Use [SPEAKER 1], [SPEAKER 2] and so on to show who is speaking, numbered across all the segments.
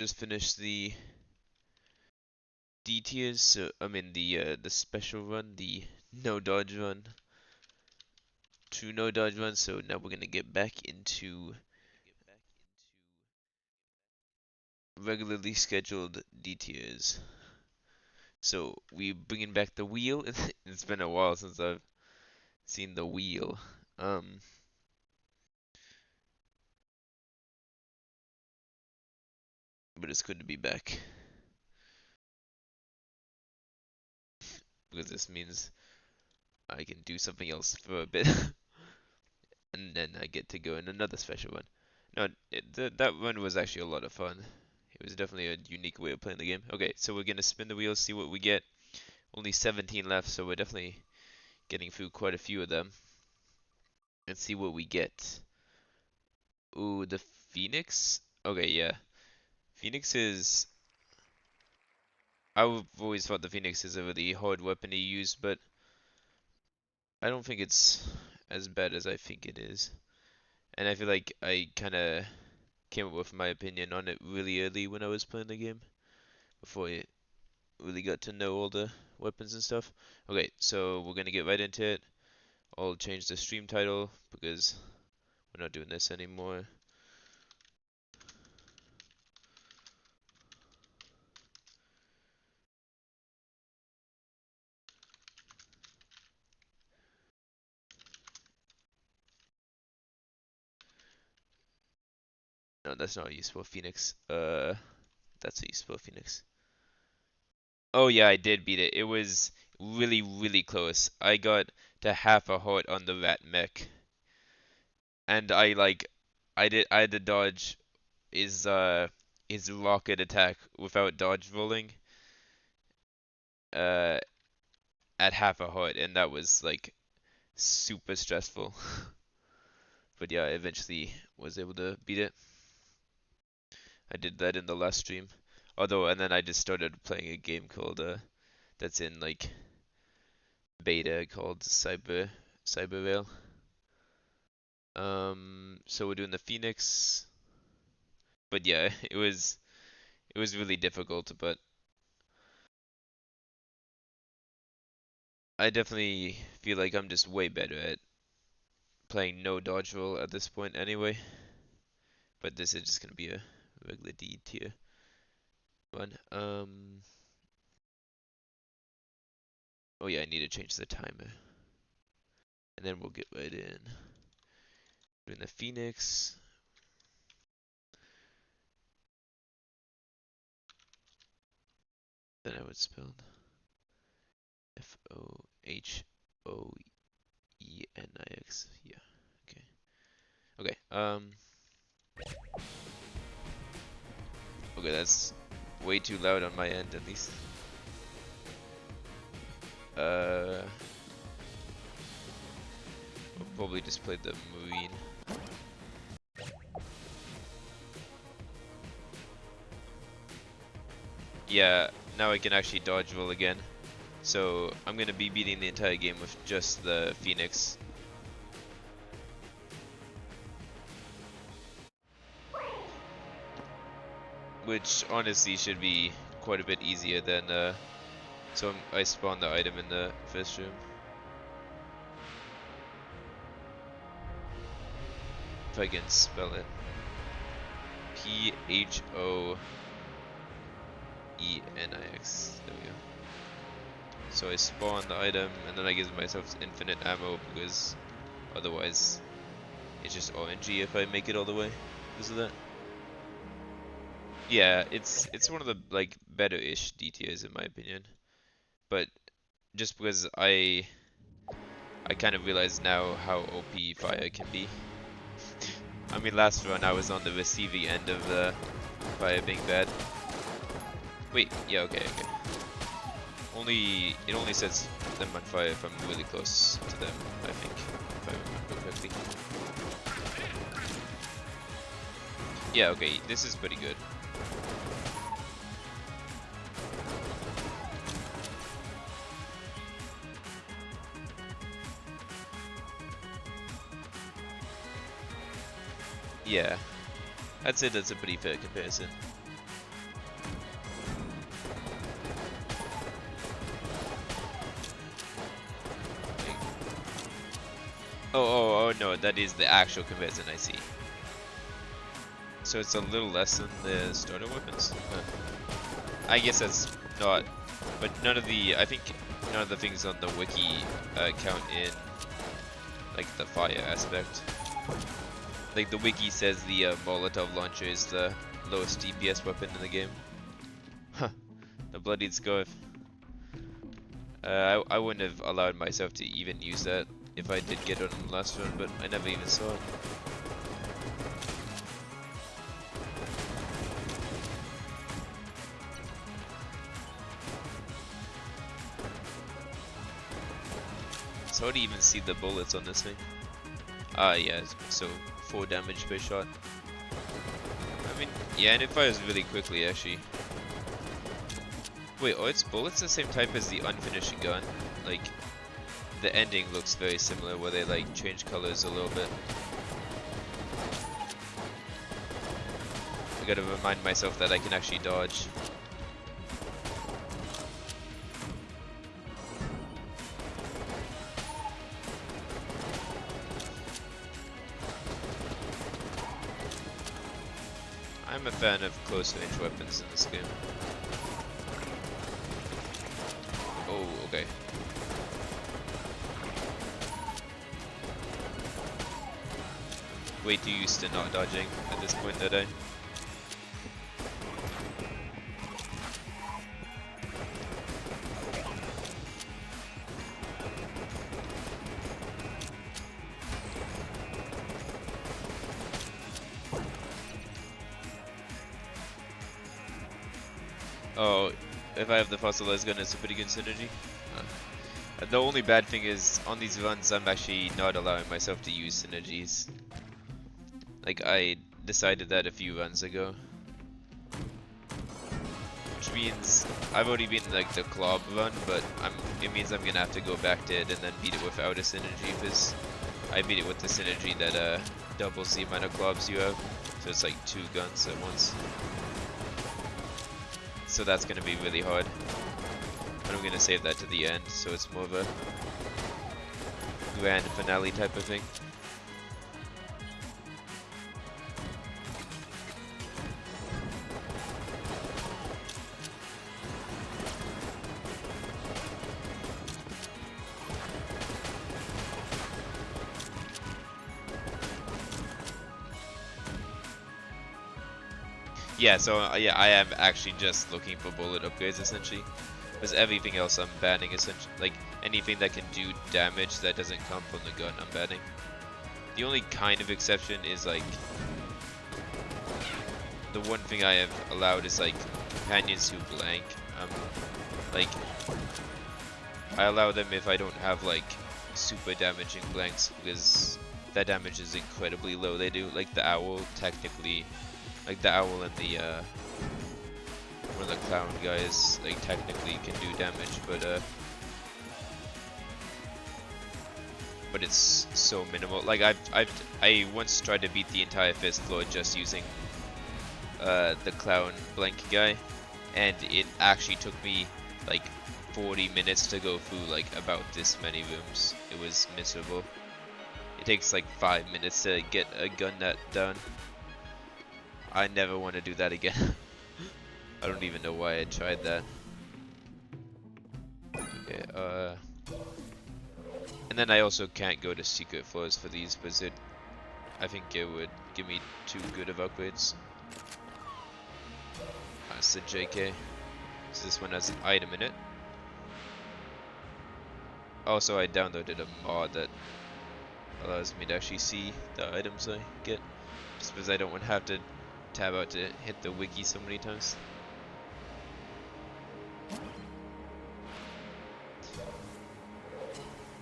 [SPEAKER 1] just finished the D tiers, so I mean the special run, the no dodge run, two no dodge runs. So now we're gonna get back into regularly scheduled D tiers. So we bringing back the wheel. It's been a while since I've seen the wheel. Um, but it's good to be back because this means I can do something else for a bit, and then I get to go in another special one. No, that run was actually a lot of fun. It was definitely a unique way of playing the game. Okay, so we're gonna spin the wheel, see what we get. Only 17 left, so we're definitely getting through quite a few of them. And see what we get. Ooh, the Phoenix? Okay, yeah. Phoenix is... I've always thought the Phoenix is a really hard weapon to use, but I don't think it's as bad as I think it is. And I feel like I kinda came up with my opinion on it really early when I was playing the game, before I really got to know all the weapons and stuff. Okay, so we're gonna get right into it. I'll change the stream title because we're not doing this anymore. No, that's not a useful Phoenix. That's a useful Phoenix. Oh yeah, I did beat it. It was really, really close. I got to half a heart on the rat mech, and I had to dodge his rocket attack without dodge rolling uh at half a heart, and that was like super stressful. But yeah, I eventually was able to beat it. I did that in the last stream. Although, and then I just started playing a game called that's in like beta called Cyber Rail. So we're doing the Phoenix, but yeah, it was really difficult, but I definitely feel like I'm just way better at playing no dodge roll at this point anyway. But this is just gonna be a regular D tier one. Oh yeah, I need to change the timer, and then we'll get right in. Doing the Phoenix. Then I would spell Fohoenix. Yeah. Okay. Okay. Okay, that's way too loud on my end, at least. I'll probably just play the Marine. Yeah, now I can actually dodge roll again. So I'm gonna be beating the entire game with just the Phoenix. Which honestly should be quite a bit easier than so I spawned the item in the first room. If I can spell it. Phoenix. There we go. So I spawn the item and then I give myself infinite ammo because otherwise it's just RNG if I make it all the way because of that. Yeah, it's one of the like better-ish DTAs in my opinion. But just because I kind of realize now how OP fire can be. I mean, last run I was on the receiving end of the fire being bad. Wait, yeah, okay. It only sets them on fire if I'm really close to them, I think, if I remember correctly. Yeah, okay, this is pretty good. Yeah, I'd say that's a pretty fair comparison. Oh no, that is the actual comparison I see. So it's a little less than the starter weapons? Huh. I guess that's not, but none of the, I think none of the things on the wiki count in, like, the fire aspect. Like, the wiki says the Molotov launcher is the lowest DPS weapon in the game. Huh, the bloodied scarf. I wouldn't have allowed myself to even use that if I did get it on the last run, but I never even saw it. So how do you even see the bullets on this thing? Ah, yeah, so 4 damage per shot. I mean, yeah, and it fires really quickly, actually. Wait, are its bullets the same type as the unfinished gun? Like, the ending looks very similar, where they, like, change colors a little bit. I gotta remind myself that I can actually dodge. I'm a fan of close range weapons in this game. Oh, okay. Way too used to not dodging at this point today. Oh, if I have the fossilized gun, it's a pretty good synergy. The only bad thing is, on these runs, I'm actually not allowing myself to use synergies. Like, I decided that a few runs ago. Which means, I've already been like the club run, but it means I'm gonna have to go back to it and then beat it without a synergy, because I beat it with the synergy that doubles the amount of clubs you have. So it's like 2 guns at once. So that's gonna be really hard. But I'm gonna save that to the end, so it's more of a grand finale type of thing. Yeah, so yeah, I am actually just looking for bullet upgrades essentially. Because everything else I'm banning essentially. Like, anything that can do damage that doesn't come from the gun, I'm banning. The only kind of exception is like, the one thing I have allowed is like companions who blank. Like, I allow them if I don't have like super damaging blanks, because that damage is incredibly low. They do, like the owl technically, like the owl and the one of the clown guys, like technically can do damage, but it's so minimal. Like I once tried to beat the entire first floor just using the clown blank guy, and it actually took me like 40 minutes to go through like about this many rooms. It was miserable. It takes like 5 minutes to get a gun nut done. I never want to do that again. I don't even know why I tried that. Okay, and then I also can't go to secret floors for these, because I think it would give me too good of upgrades. That's the JK. So this one has an item in it. Also, I downloaded a mod that allows me to actually see the items I get, just because I don't want to have to tab out to hit the wiki so many times.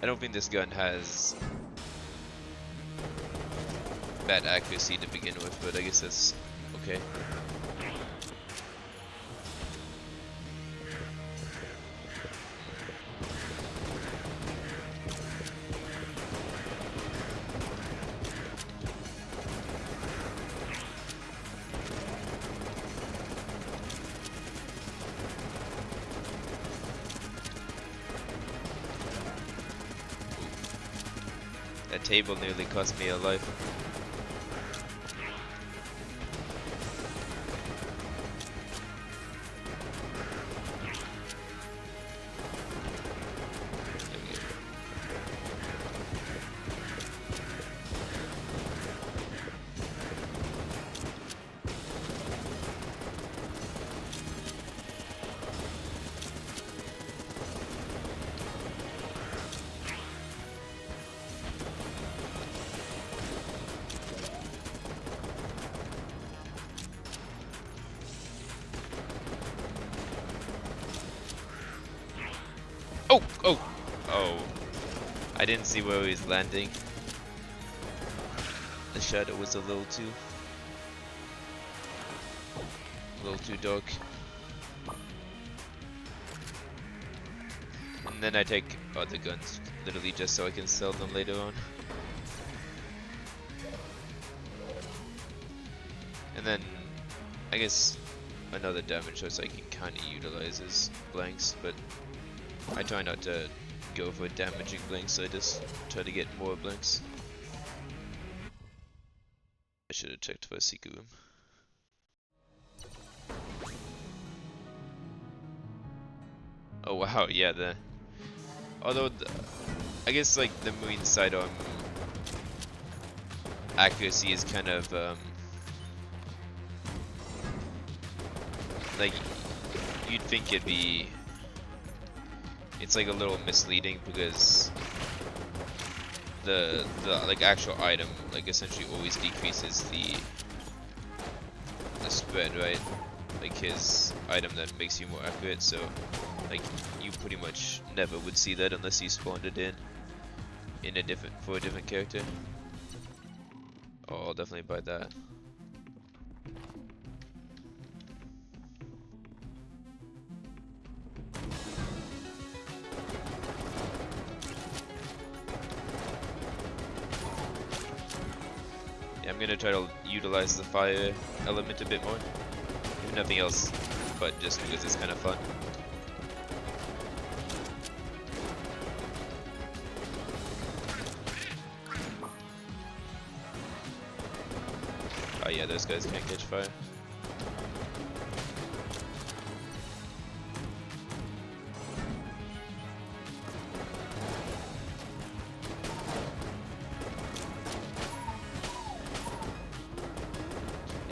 [SPEAKER 1] I don't think this gun has bad accuracy to begin with, but I guess that's okay. That table nearly cost me a life. There we go. Oh! Oh! Oh. I didn't see where he was landing. The shadow was a little too dark. And then I take other guns, literally just so I can sell them later on. And then, I guess, another damage source I can kind of utilize is blanks, but I try not to go for damaging blanks, I just try to get more blanks. I should have checked for a secret room. Oh wow, yeah, although I guess like the Marine sidearm accuracy is kind of like you'd think it's like a little misleading because the like actual item like essentially always decreases the spread, right? Like his item that makes you more accurate, so like you pretty much never would see that unless you spawned it in a different character. Oh, I'll definitely buy that. Yeah, I'm gonna try to utilize the fire element a bit more. If nothing else, but just because it's kind of fun. Oh yeah, those guys can't catch fire.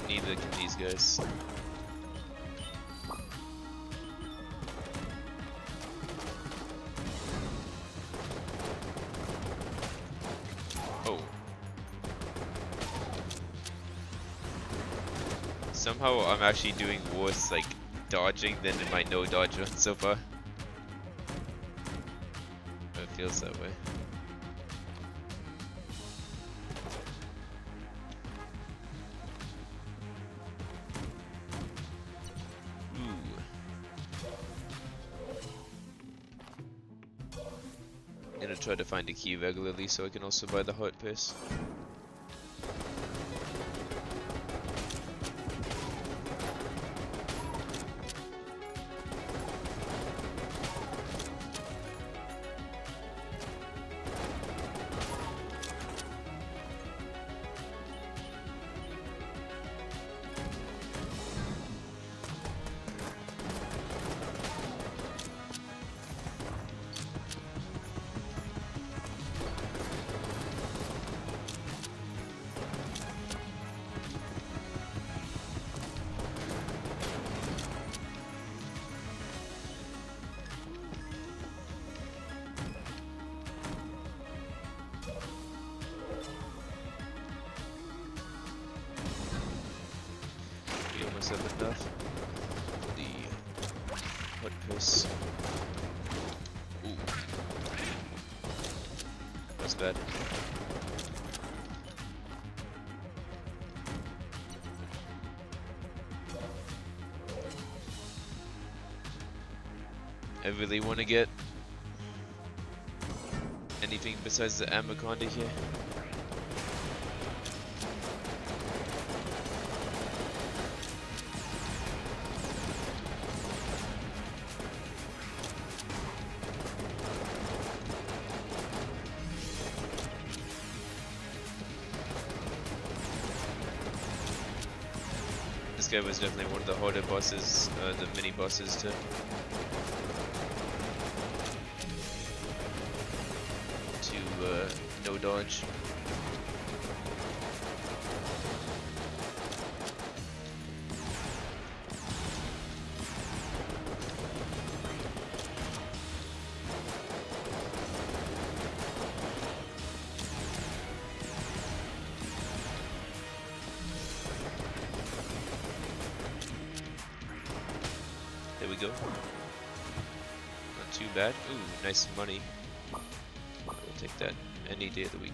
[SPEAKER 1] Neither can these guys. Oh. Somehow I'm actually doing worse like dodging than in my no dodge run so far. It feels that way. I'm gonna try to find a key regularly so I can also buy the heart piece. Myself enough for the hot piss. Ooh. That's bad. I really want to get anything besides the Amaconda here. this guy was definitely one of the harder bosses, the mini bosses to no dodge. There we go. Not too bad. Ooh, nice money. I'll take that any day of the week.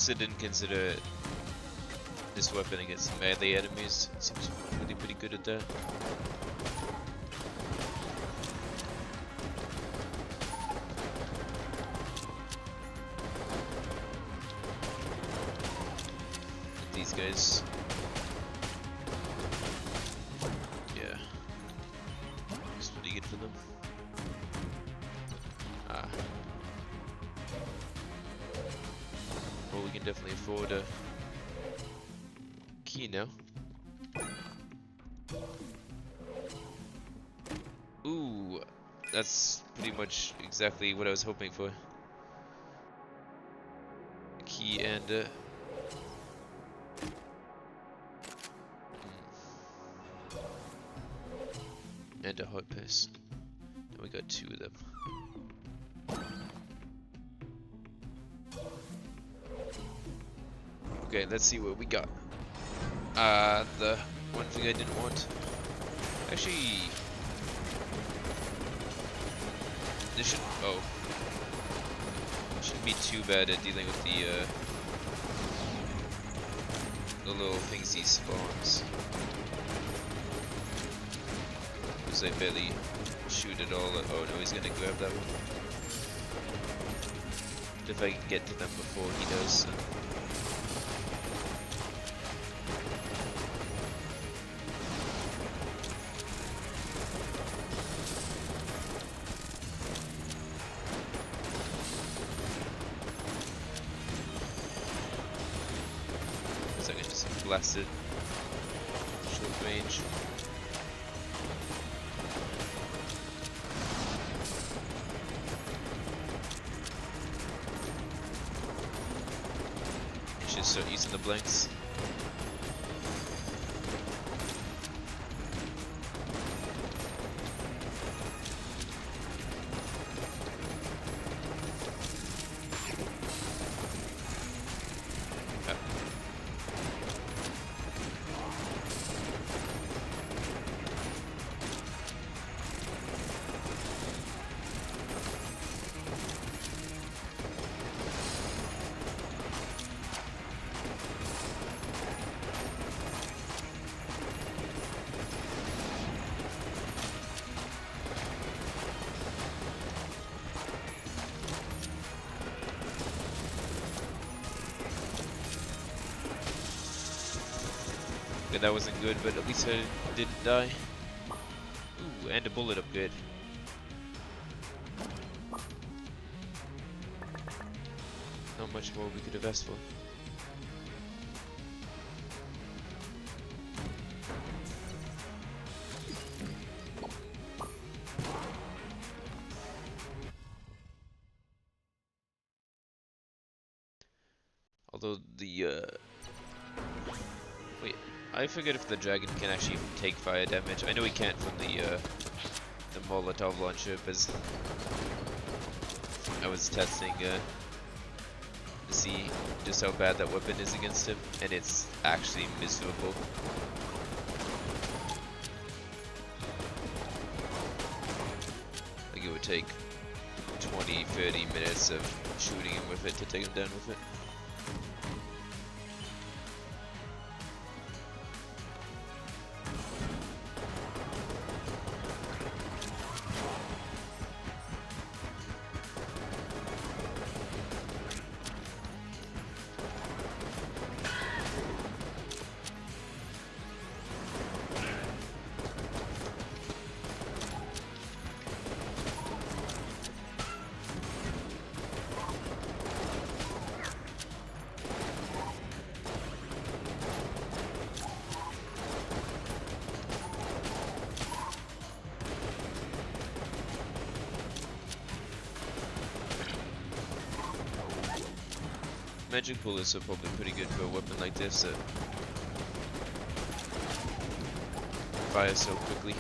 [SPEAKER 1] I didn't consider this weapon against melee enemies. It seems really pretty good at that. These guys, yeah, it's pretty good for them. Ah. Well, we can definitely afford a key now. Ooh, that's pretty much exactly what I was hoping for. A key and and a hot piss. And we got 2 of them. Okay, let's see what we got. The one thing I didn't want. Actually, this should. Oh, shouldn't be too bad at dealing with the little things he spawns. Because I barely shoot at all. Oh no, he's gonna grab that one. If I can get to them before he does. Blasted short range. You should start using the blanks. Okay, that wasn't good, but at least I didn't die. Ooh, and a bullet upgrade. Not much more we could have asked for. Although the wait, I forget if the dragon can actually take fire damage. I know he can't from the Molotov launcher, because I was testing to see just how bad that weapon is against him, and it's actually miserable. Like it would take 20-30 minutes of shooting him with it to take him down with it. Magic bullets are probably pretty good for a weapon like this that fires so quickly.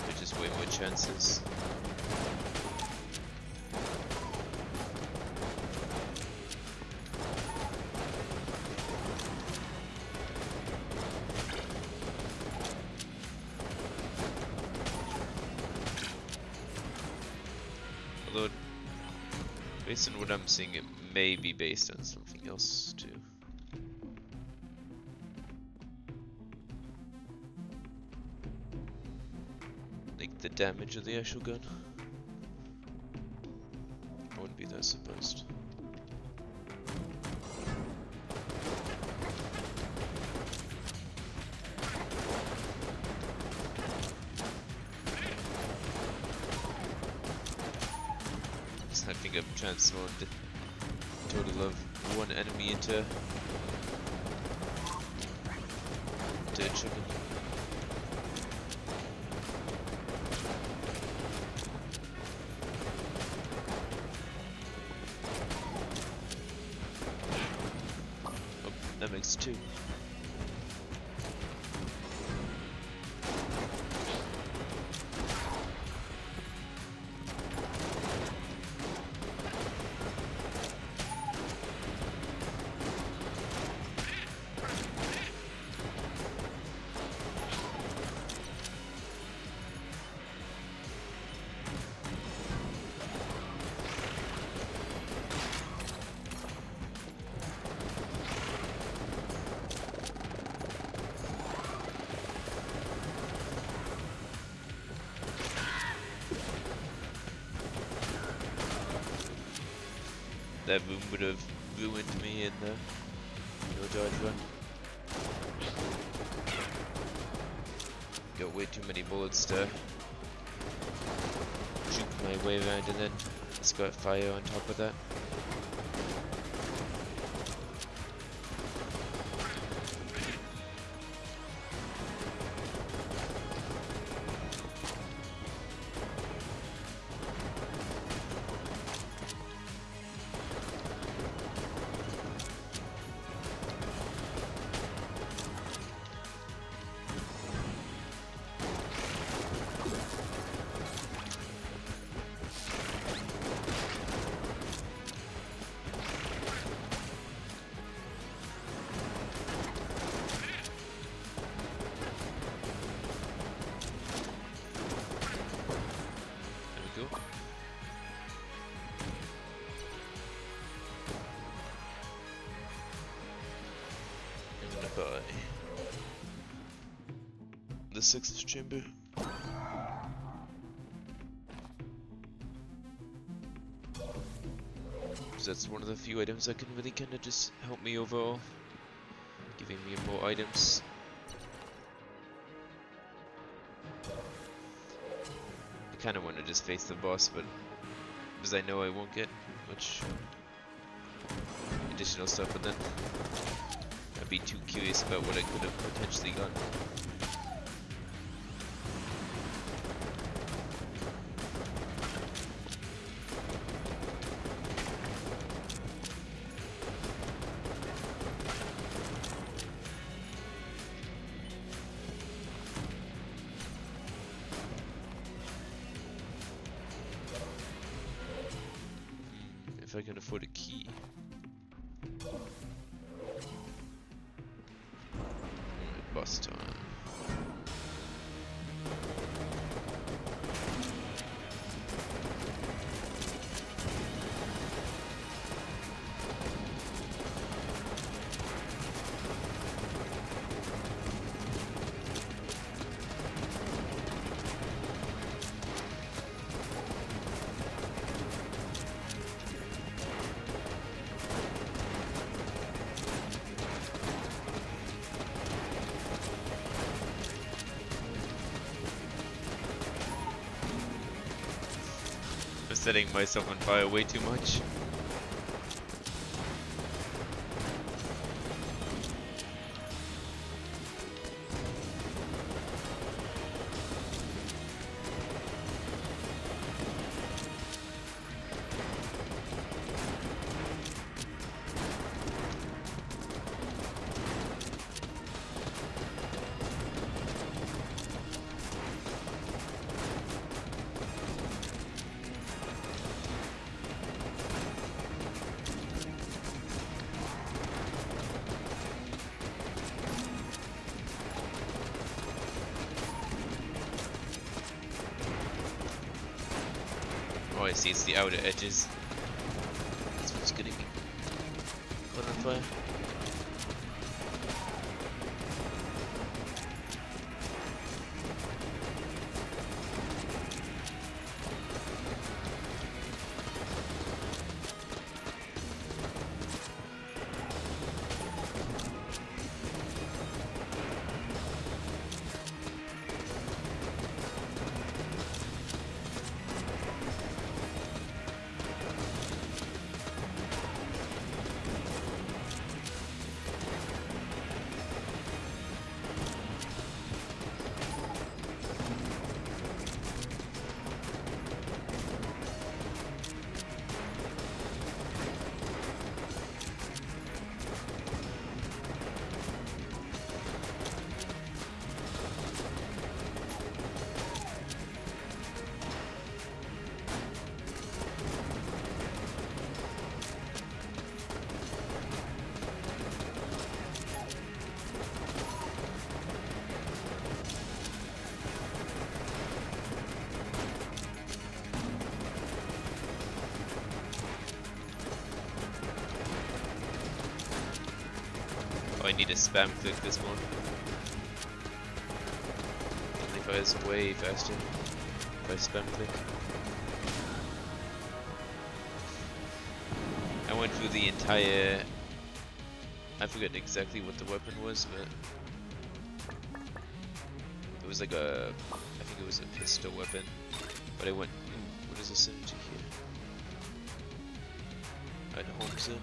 [SPEAKER 1] There's just way more chances. Although, based on what I'm seeing, it may be based on something else too. Like the damage of the actual gun. I wouldn't be that surprised. I think I've transformed a total of one enemy into a chicken. Oh, that makes two. That boom would have ruined me in the no dodge run. Got way too many bullets to juke my way around, and then it's got fire on top of that. By the 6th chamber. So that's one of the few items that can really kind of just help me overall, giving me more items. I kind of want to just face the boss, but because I know I won't get much additional stuff, but then I'd be too curious about what I could have potentially gotten. If I can afford a key. boss time. I'm setting myself on fire way too much. Oh, I see, it's the outer edges. That's what's getting me caught on fire. Oh, I need to spam click this one. Friendly fire is way faster if I spam click. I went through the entire... I forget exactly what the weapon was, but... It was like a... I think it was a pistol weapon. But I went... Ooh, what is this into here? I'd hope so.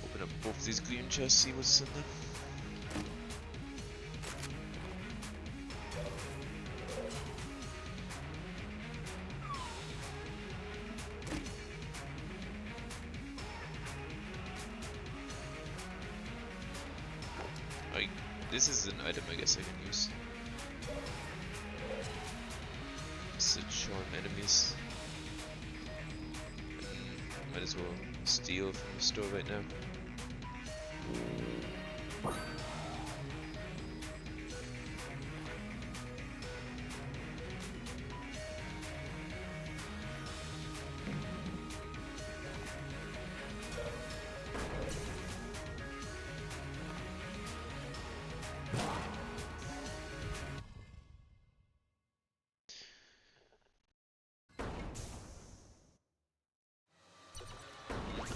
[SPEAKER 1] Open up both these green chests, see what's in them. This is an item I guess I can use. This should charm enemies. Might as well steal from the store right now.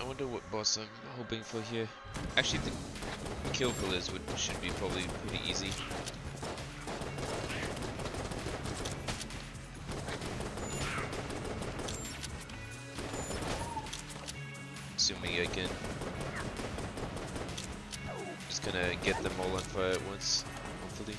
[SPEAKER 1] I wonder what boss I'm hoping for here. Actually, the kill killers should be probably pretty easy. Assuming I can. Just gonna get them all on fire at once, hopefully.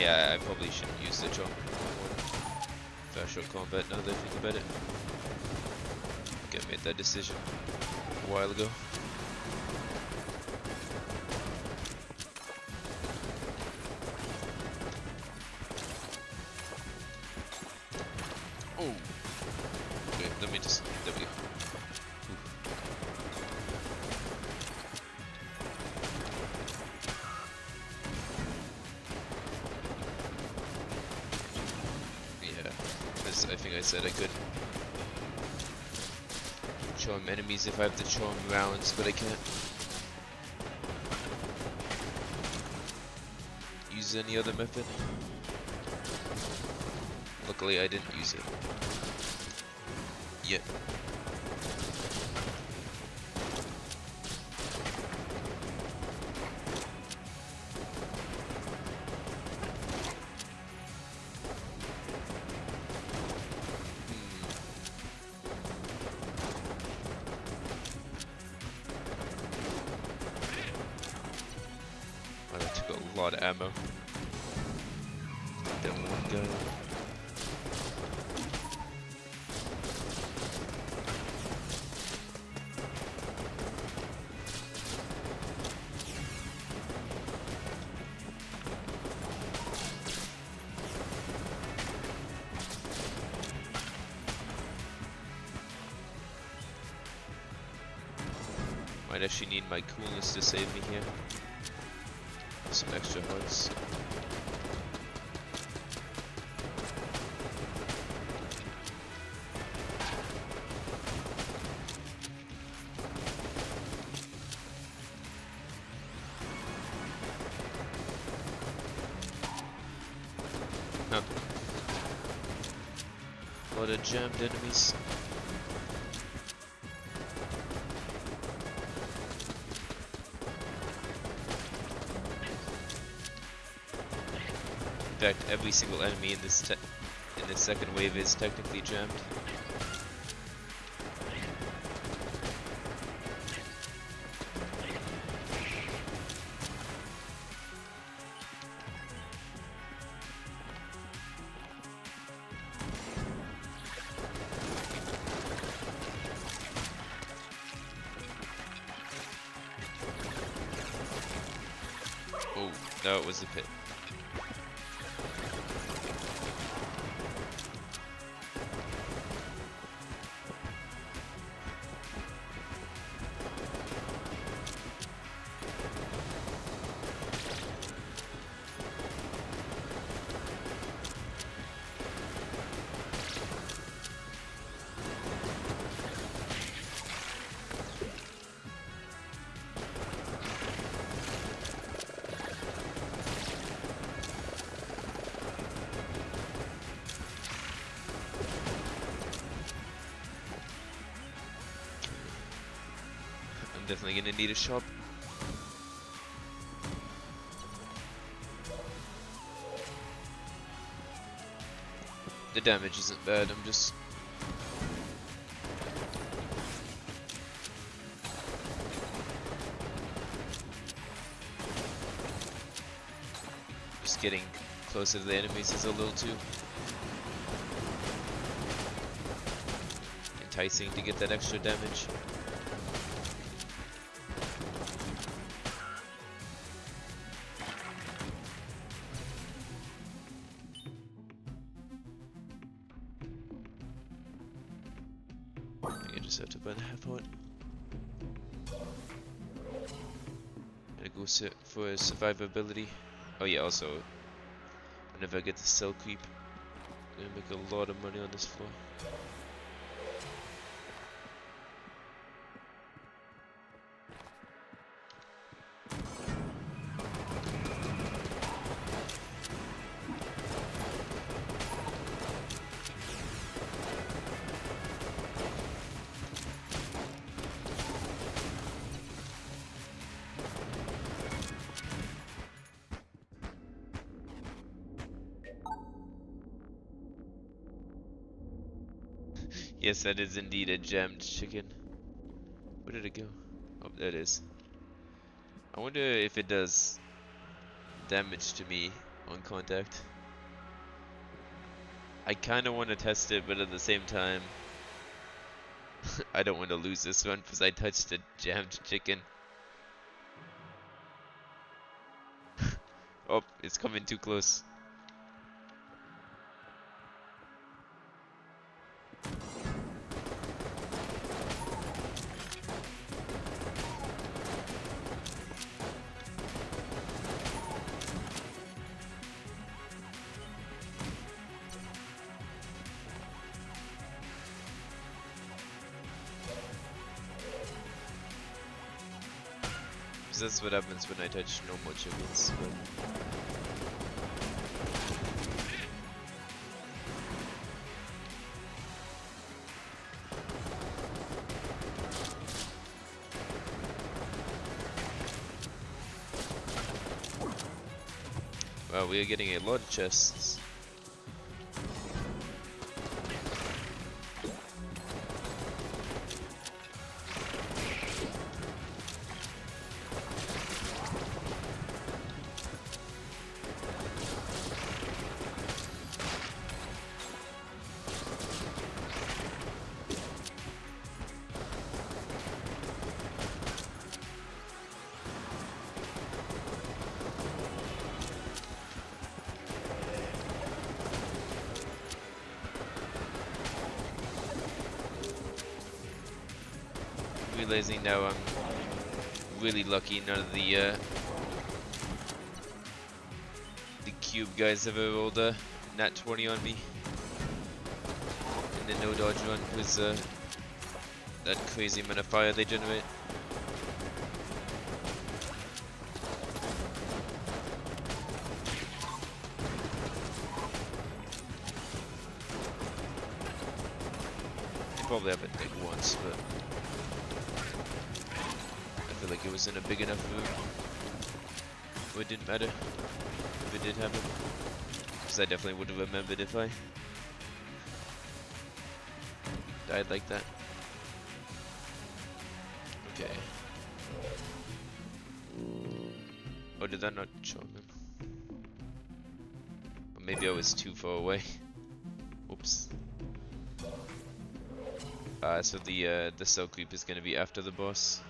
[SPEAKER 1] yeah, I probably shouldn't use the charm. Short combat now that I think about it. I think I made that decision a while ago. Oh! Okay, let me just... There we go. Yeah, as I think I said, I could charm enemies if I have the charm rounds, but I can't use any other method. Luckily, I didn't use it yet. Oh, that took a lot of ammo. That one guy. Might actually need my coolness to save me here. Some extra hearts. No. A lot of jammed enemies. In fact, every single enemy in this second wave is technically jammed. Oh, no, it was the pit. Definitely gonna need a shop. The damage isn't bad, I'm just getting closer to the enemies is a little too enticing to get that extra damage. I just have to burn half heart. Gonna go sit for survivability. Oh yeah, also, whenever I get the cell creep, I'm gonna make a lot of money on this floor. Yes, that is indeed a jammed chicken. Where did it go? Oh, there it is. I wonder if it does damage to me on contact. I kind of want to test it, but at the same time, I don't want to lose this one because I touched a jammed chicken. Oh, it's coming too close. That's what happens when I touch normal chickens. But wow, we are getting a lot of chests. Realizing now I'm really lucky none of the cube guys have ever rolled a nat 20 on me. And the no dodge run was that crazy amount of fire they generate. They probably haven't hit once, but I feel like it was in a big enough room where it didn't matter if it did happen. Because I definitely would have remembered if I died like that. Okay. Oh, did that not show him? Or maybe I was too far away. Oops. So the cell creep is gonna be after the boss.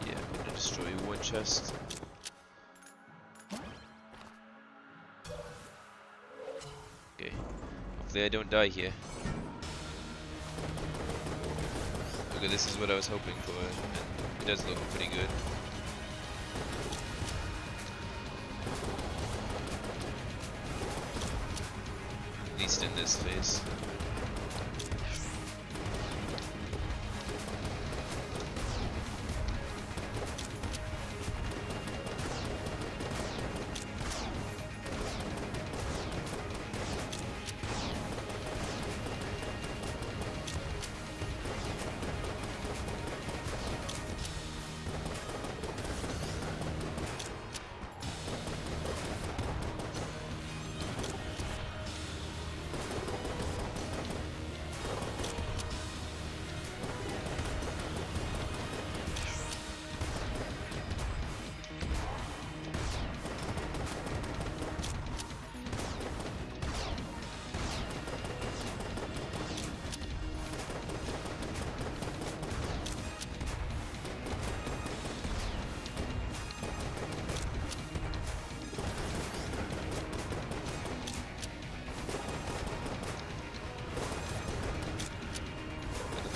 [SPEAKER 1] Yeah, I'm gonna destroy one chest. Okay, hopefully I don't die here. Okay, this is what I was hoping for, and it does look pretty good. At least in this phase.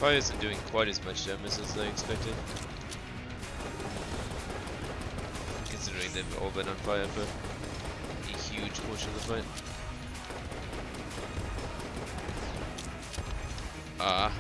[SPEAKER 1] Fire isn't doing quite as much damage as I expected, considering they've all been on fire for a huge portion of the fight. Ah.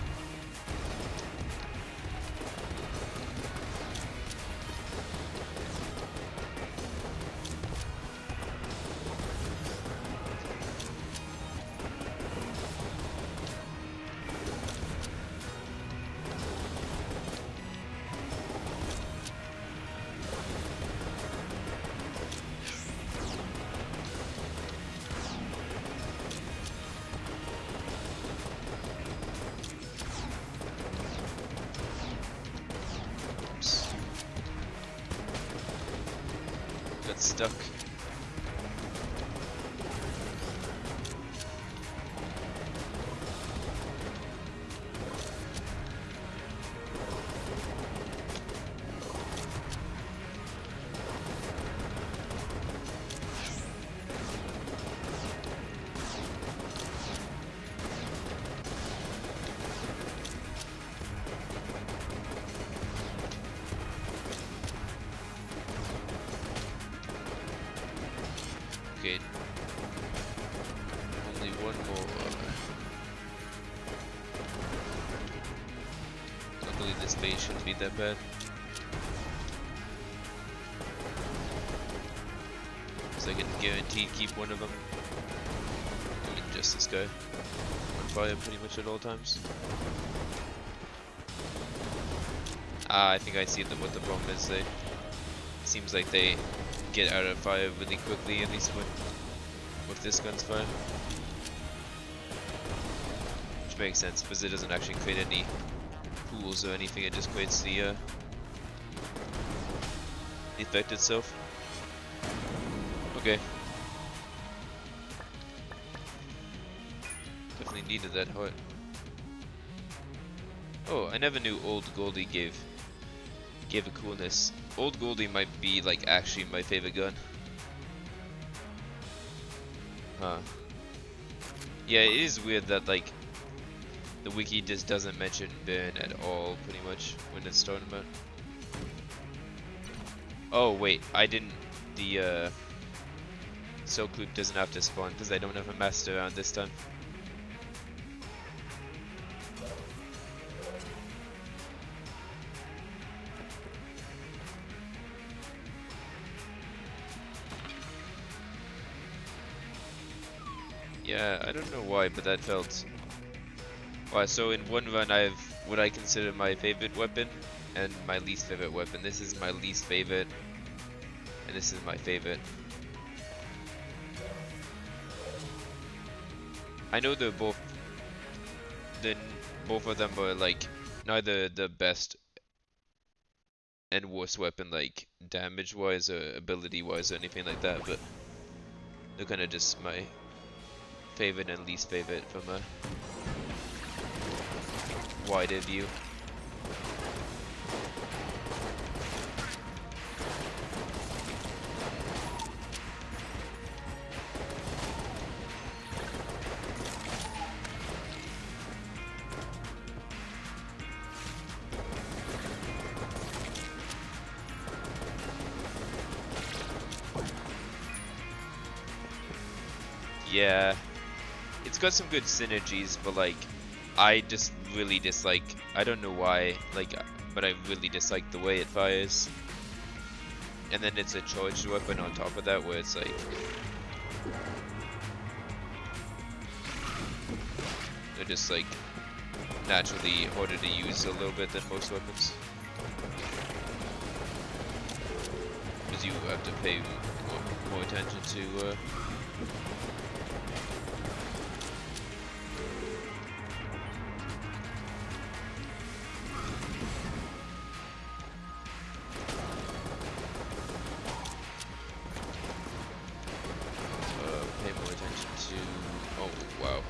[SPEAKER 1] get stuck. Okay. Only one more. Luckily this base shouldn't be that bad. So I can guaranteed keep one of them. I mean just this guy. On fire pretty much at all times. Ah, I think I see what the problem is. It seems like they get out of fire really quickly, at least with this gun's fire. Which makes sense, because it doesn't actually create any pools or anything, it just creates the effect itself. Okay. Definitely needed that heart. Oh, I never knew Old Goldie gave a coolness. Old Goldie might be like actually my favorite gun. Huh. Yeah, it is weird that like the wiki just doesn't mention burn at all pretty much when it's talking about. Oh wait, I didn't the Silk Loop doesn't have to spawn because I don't have a master around this time. Yeah, I don't know why, but that felt... Wow, so in one run I have what I consider my favorite weapon and my least favorite weapon. This is my least favorite, and this is my favorite. I know they're both... both of them are like neither the best and worst weapon like damage wise or ability wise or anything like that, but they're kind of just my favorite and least favorite from a wider view. Yeah, it's got some good synergies, but like I just really dislike, I don't know why, like, but I really dislike the way it fires. And then it's a charged weapon on top of that where it's like they're just like naturally harder to use a little bit than most weapons. Because you have to pay more attention to pay more attention to... Oh wow,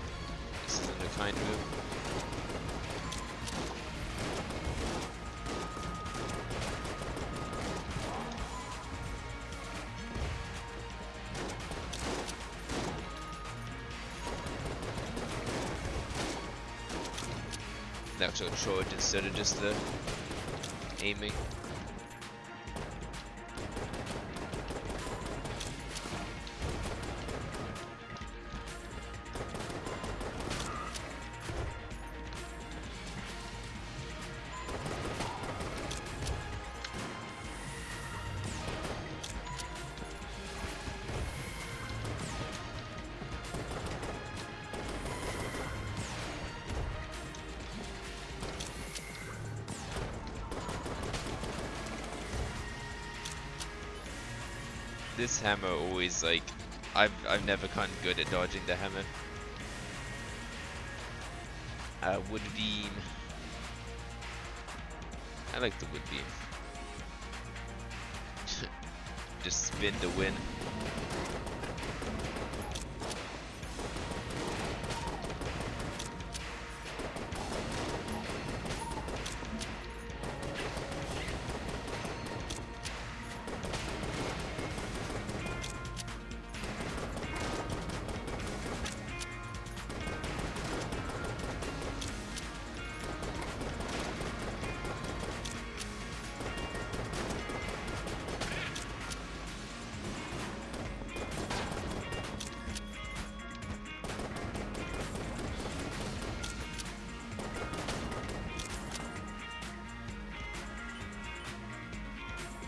[SPEAKER 1] this isn't a kind move. The actual charge instead of just the aiming. This hammer always like I've never gotten good at dodging the hammer. Wood beam. I like the wood beam. just spin to win.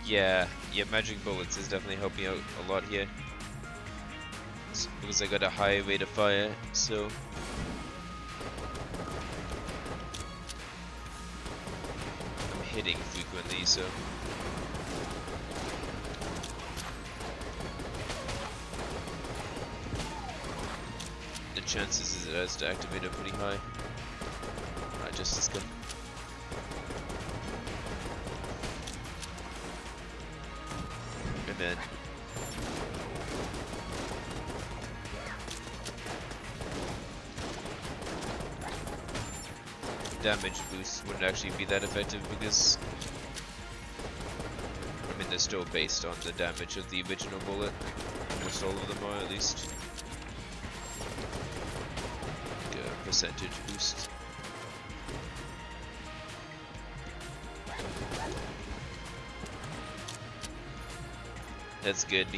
[SPEAKER 1] Yeah, magic bullets is definitely helping out a lot here. It's because I got a high rate of fire, so I'm hitting frequently, so the chances it has to activate are pretty high. Just as good. And then damage boost wouldn't actually be that effective because I mean they're still based on the damage of the original bullet. Almost all of them are, at least. Like a percentage boost. That's good.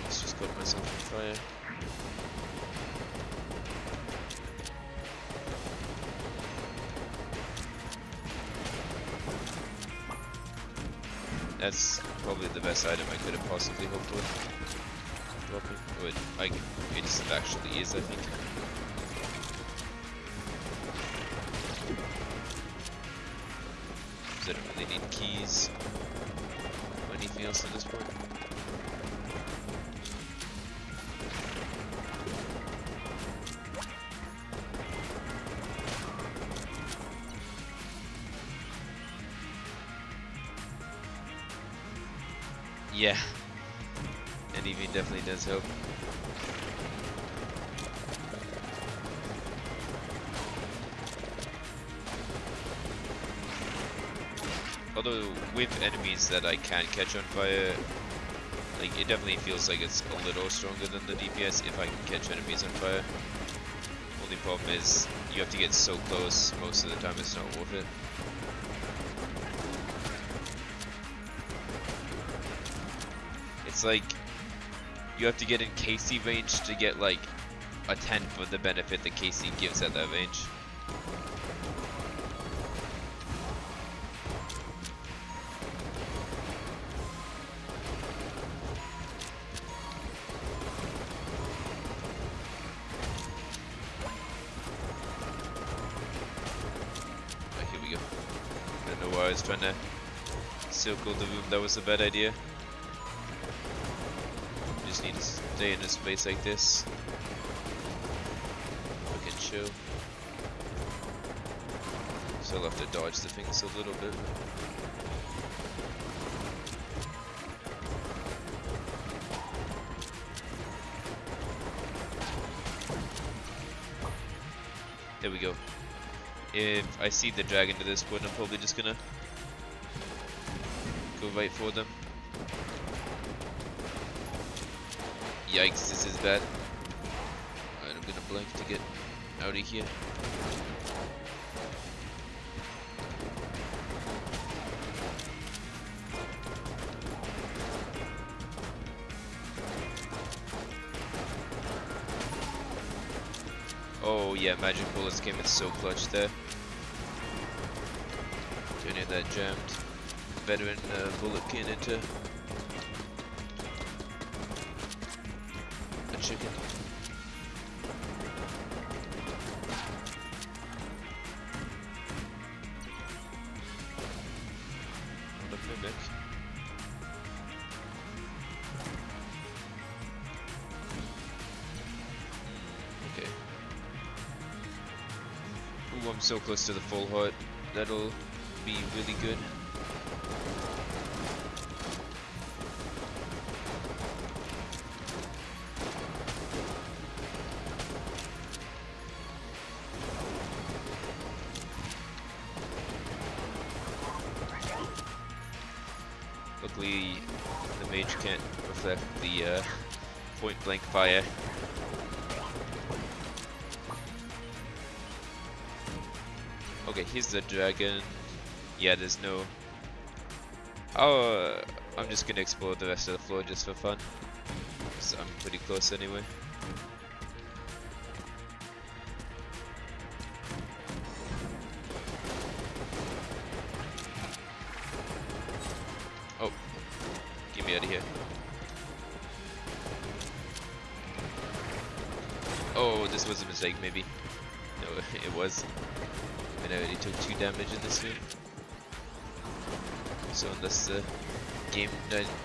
[SPEAKER 1] Let's just put myself on fire. That's probably the best item I could have possibly hoped for. Dropping. It actually is, I think. I don't really need keys or anything else at this point. Yeah, and EV definitely does help. Although with enemies that I can catch on fire, like it definitely feels like it's a little stronger than the DPS if I can catch enemies on fire. Only problem is you have to get so close, most of the time it's not worth it. It's like you have to get in KC range to get like a tenth of the benefit that KC gives at that range. I was trying to circle the room. That was a bad idea. Just need to stay in a space like this. I can show. So I'll have to dodge the things a little bit. There we go. If I see the dragon to this point, I'm probably just gonna go right for them. Yikes, this is bad. Alright, I'm gonna blank to get out of here. Oh yeah, magic bullets came in so clutch there. Turning that jammed veteran bullet can into a chicken. The mimic. Okay. Ooh, I'm I'm so close to the full heart. That'll be really good. Luckily, the mage can't reflect the point blank fire. Okay, here's the dragon. Yeah, there's no... Oh, I'm just gonna explore the rest of the floor just for fun. 'Cause I'm pretty close anyway. Oh, get me out of here. Oh, this was a mistake, maybe. No, it was. And I already took 2 damage in this room. So unless the game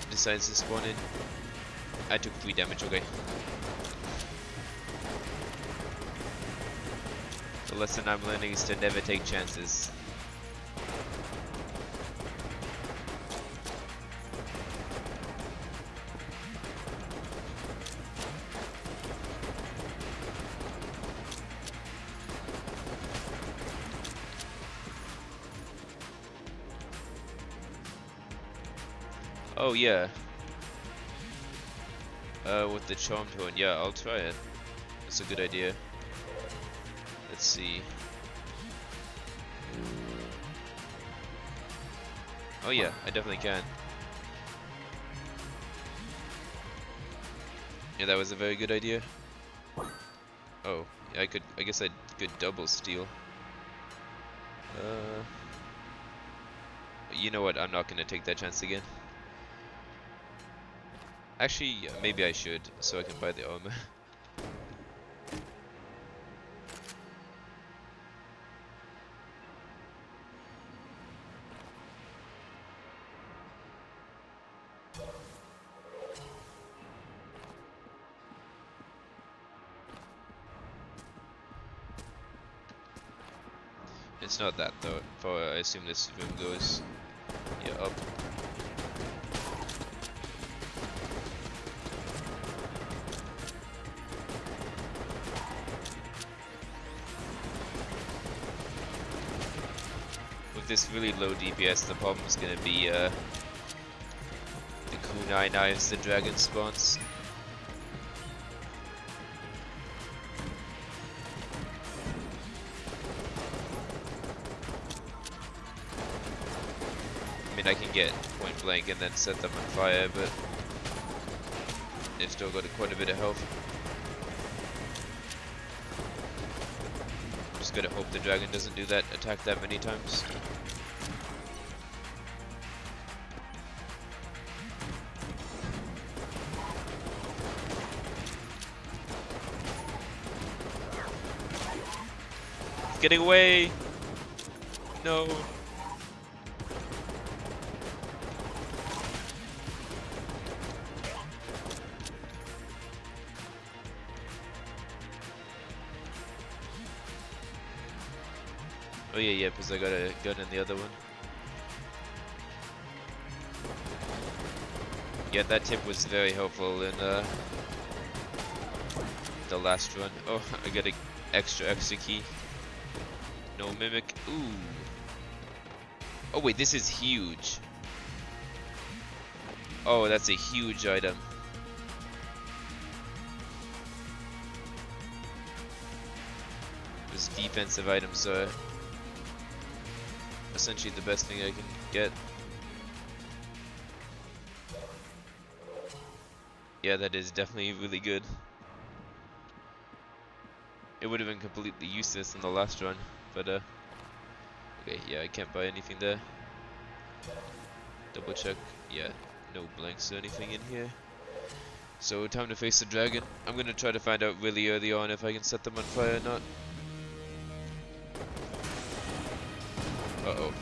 [SPEAKER 1] decides to spawn in, I took 3 damage. Okay. The lesson I'm learning is to never take chances. Oh yeah. With the charmed horn, yeah, I'll try it. That's a good idea. Let's see. Oh yeah, I definitely can. Yeah, that was a very good idea. Oh, yeah, I guess I could double steal. You know what? I'm not gonna take that chance again. Actually, yeah, maybe I should, so I can buy the armor. It's not that though, for I assume this room goes, yeah, up. With this really low DPS, the problem is going to be the kunai knives the dragon spawns. I mean, I can get point blank and then set them on fire, but they've still got quite a bit of health. Just gotta hope the dragon doesn't do that attack that many times. Getting away! No! Oh yeah, because I got a gun in the other one. Yeah, that tip was very helpful in the last run. Oh, I got an extra key. No mimic. Ooh. Oh wait, this is huge. Oh, that's a huge item. Those defensive items are essentially the best thing I can get. Yeah, that is definitely really good. It would have been completely useless in the last run, but okay, yeah, I can't buy anything there. Double check, yeah, no blanks or anything in here. So time to face the dragon. I'm gonna try to find out really early on if I can set them on fire or not. Uh-oh.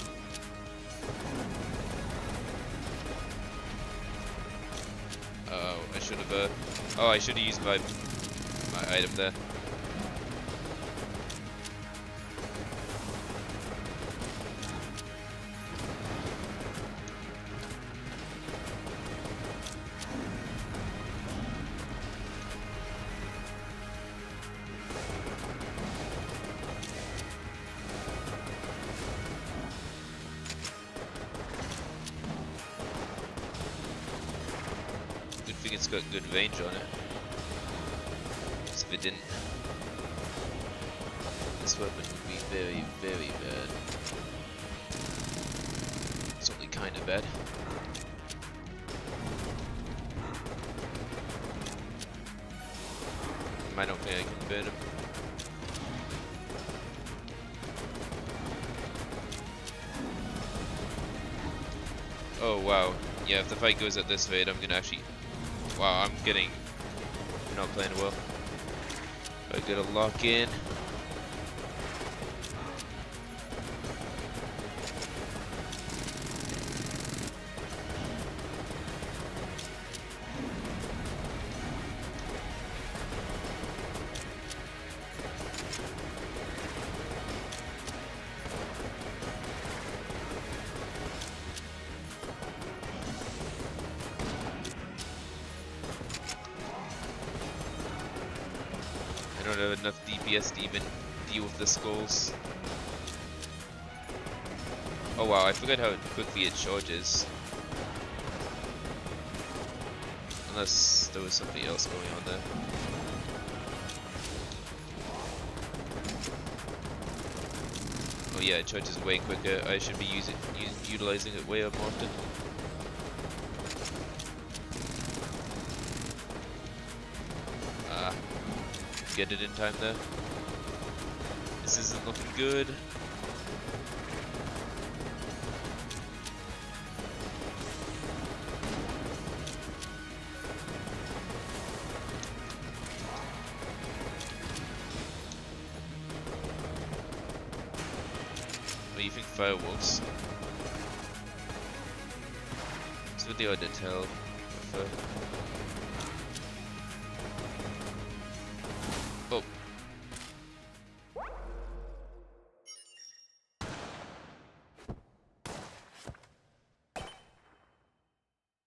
[SPEAKER 1] Oh, I should have, oh, I should have used my item there. it's got good range on it. So if it didn't, this weapon would be very, very bad. It's only kind of bad. I don't think I can burn him. Oh wow, yeah, if the fight goes at this rate, I'm gonna actually... Wow, I'm not playing well. I gotta lock in. I don't have enough DPS to even deal with the skulls. Oh wow, I forgot how quickly it charges. Unless there was something else going on there. Oh yeah, it charges way quicker. I should be utilizing it way more often. Get it in time there. This isn't looking good. What do you think fireworks? It's really hard to tell. Oh.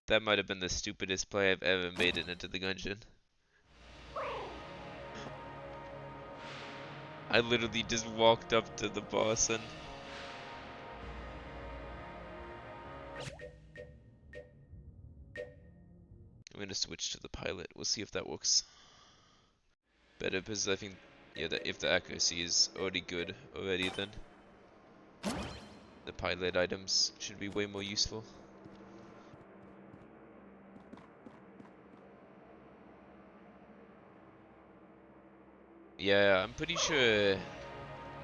[SPEAKER 1] That might have been the stupidest play I've ever made it into the gungeon. I literally just walked up to the boss and... I'm gonna switch to the pilot. We'll see if that works better, because I think, yeah, that if the accuracy is already good already, then the pilot items should be way more useful. Yeah, I'm pretty sure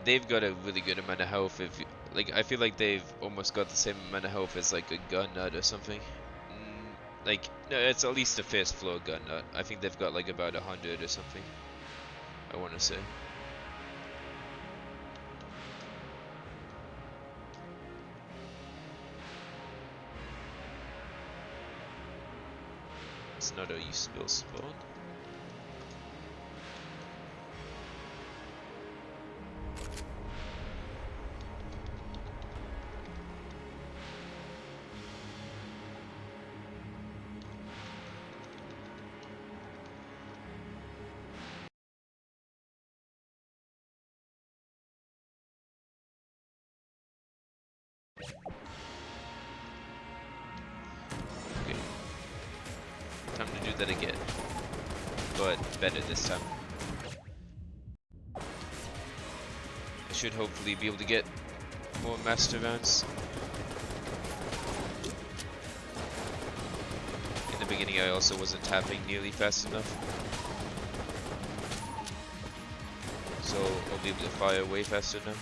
[SPEAKER 1] they've got a really good amount of health. If like, I feel like they've almost got the same amount of health as like a gun nut or something. Like, no, it's at least a first floor gun nut. I think they've got like about 100 or something, I want to say. It's not a useful spawn. Okay. Time to do that again. But better this time. I should hopefully be able to get more master rounds. In the beginning I also wasn't tapping nearly fast enough. So I'll be able to fire way faster now.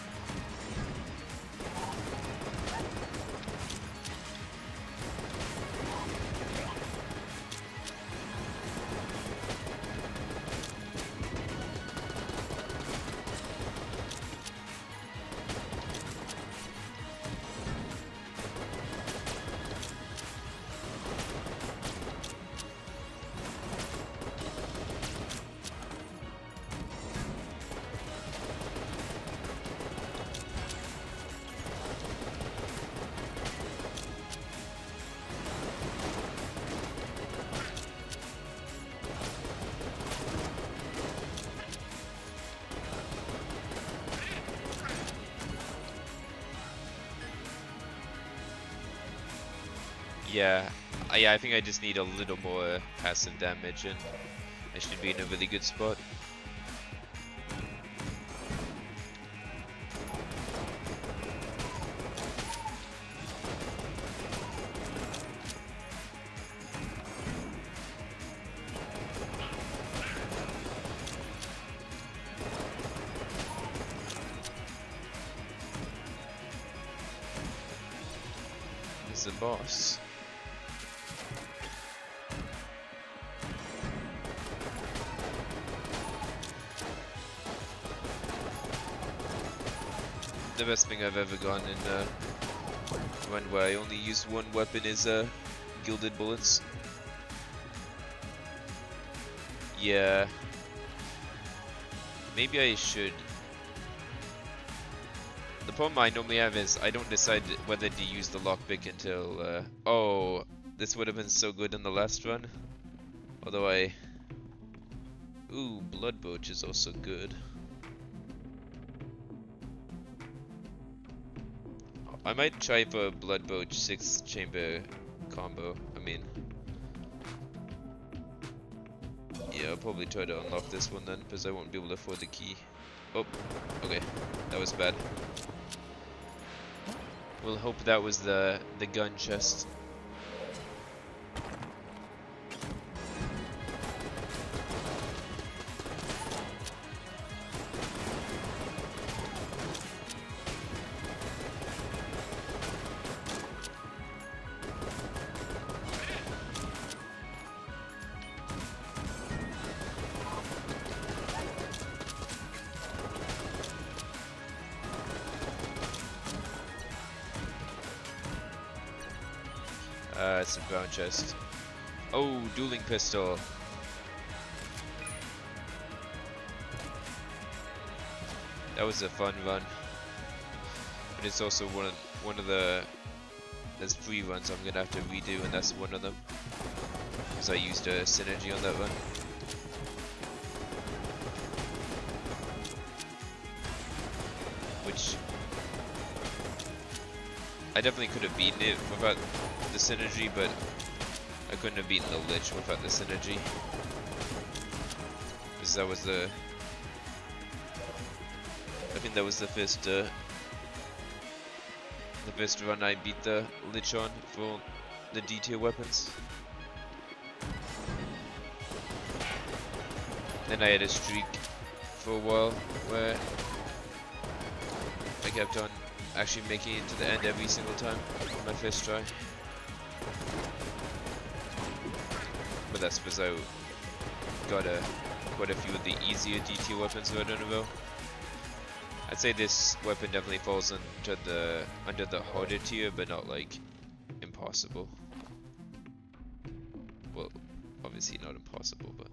[SPEAKER 1] Yeah, Yeah, I think I just need a little more passive damage and I should be in a really good spot. This is the boss. The best thing I've ever gotten in one where I only used one weapon is gilded bullets. Yeah. Maybe I should. The problem I normally have is I don't decide whether to use the lockpick until oh, this would have been so good in the last run. Although ooh, blood boach is also good. I might try for blood boach 6 chamber combo. I mean, yeah, I'll probably try to unlock this one then, because I won't be able to afford the key. Oh, okay, that was bad. We'll hope that was the gun chest. It's a brown chest. Oh, dueling pistol. That was a fun run, but it's also one of the there's 3 runs I'm gonna have to redo, and that's one of them because I used a synergy on that run. Which I definitely could have beaten it without the synergy, but I couldn't have beaten the Lich without the synergy. Because that was I think that was the first run I beat the Lich on for the D tier weapons. Then I had a streak for a while where I kept on actually making it to the end every single time on my first try. But that's because I got quite a few of the easier D tier weapons right in a row. I'd say this weapon definitely falls under the harder tier, but not like impossible. Well, obviously not impossible, but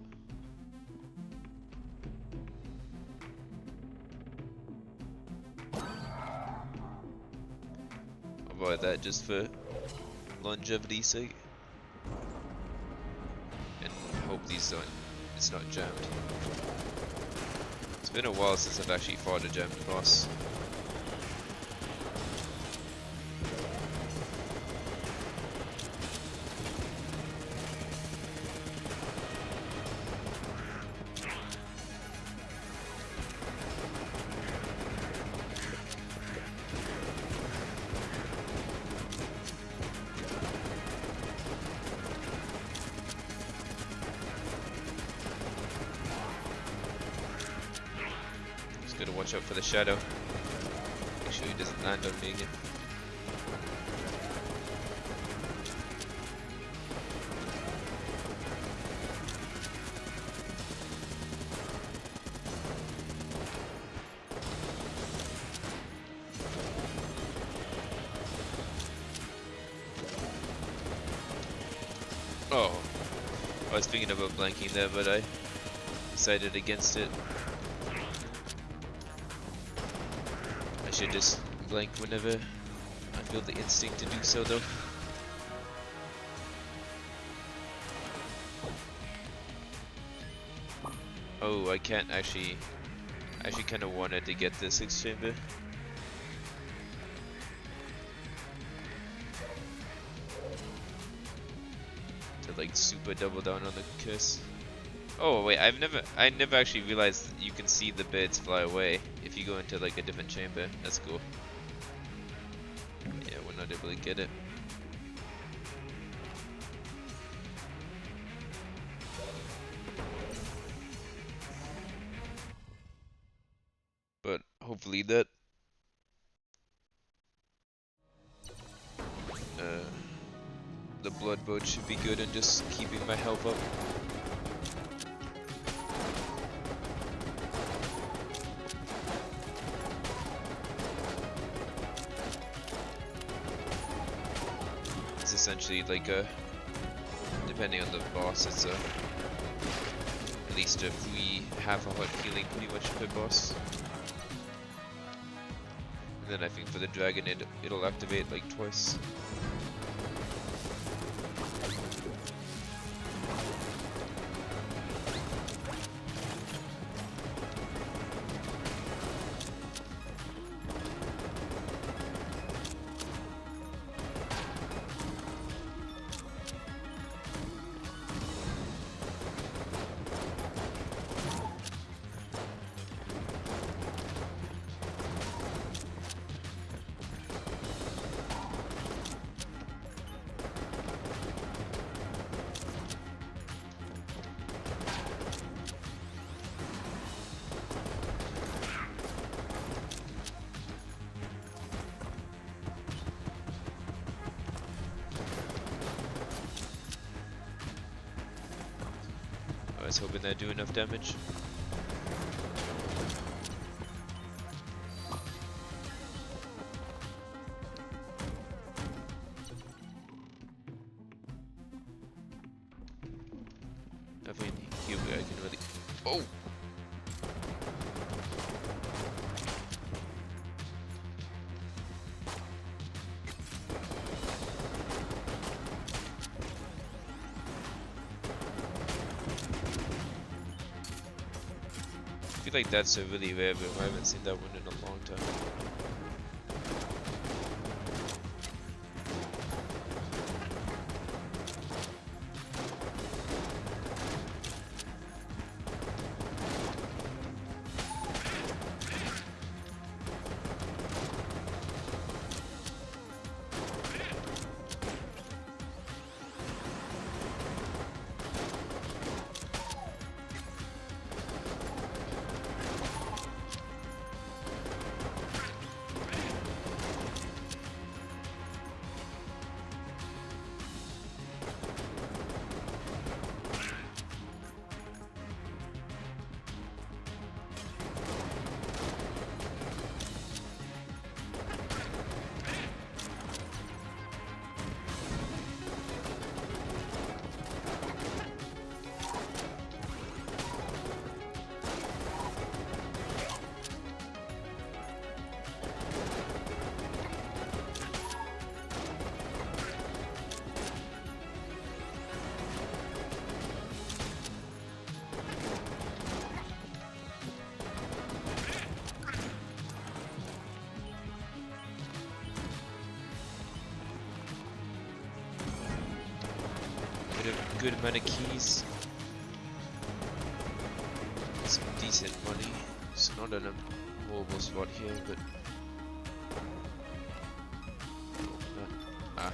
[SPEAKER 1] I'll buy that just for longevity's sake. And hope it's not jammed. It's been a while since I've actually fought a jammed boss. Gotta watch out for the shadow. Make sure he doesn't land on me again. Oh, I was thinking about blanking there, but I decided against it. I should just blank whenever I feel the instinct to do so, though. Oh, I can't actually. I actually kind of wanted to get this 6 chamber. like super double down on the curse. Oh wait, I never actually realized that you can see the birds fly away if you go into like a different chamber. That's cool. Yeah, we're not able to get it. But hopefully that the blood boat should be good and just keeping my health up. It's essentially like a, depending on the boss, it's a at least a free half a heart healing pretty much per boss. And then I think for the dragon it'll activate like twice. I was hoping that'd do enough damage. Definitely here where I can really. Oh! I feel like that's a really rare room. I haven't seen that one in a long time. Good amount of keys. Some decent money. It's not in a horrible spot here, but at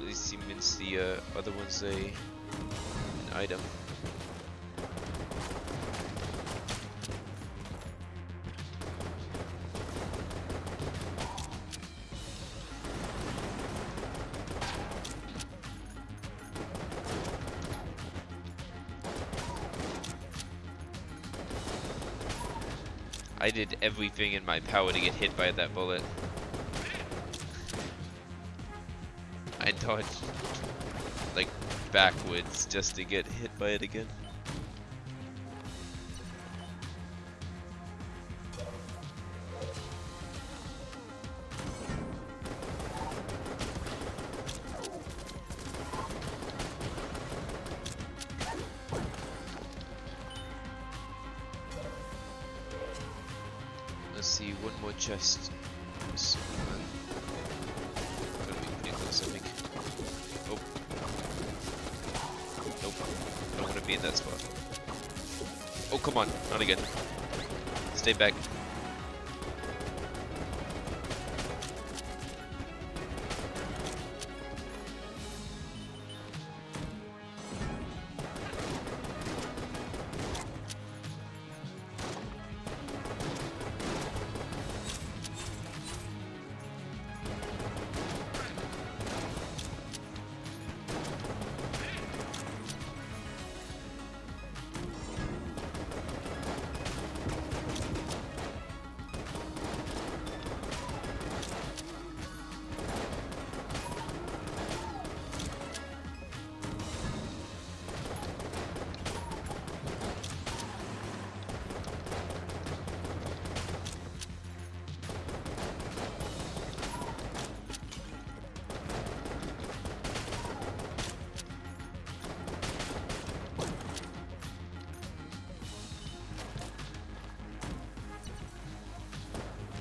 [SPEAKER 1] least seems the other one's an item. I did everything in my power to get hit by that bullet. I dodged like backwards just to get hit by it again. Let's see, one more chest. Gonna be pretty close, I think. Oh, nope. I don't want to be in that spot. Oh, come on. Not again. Stay back.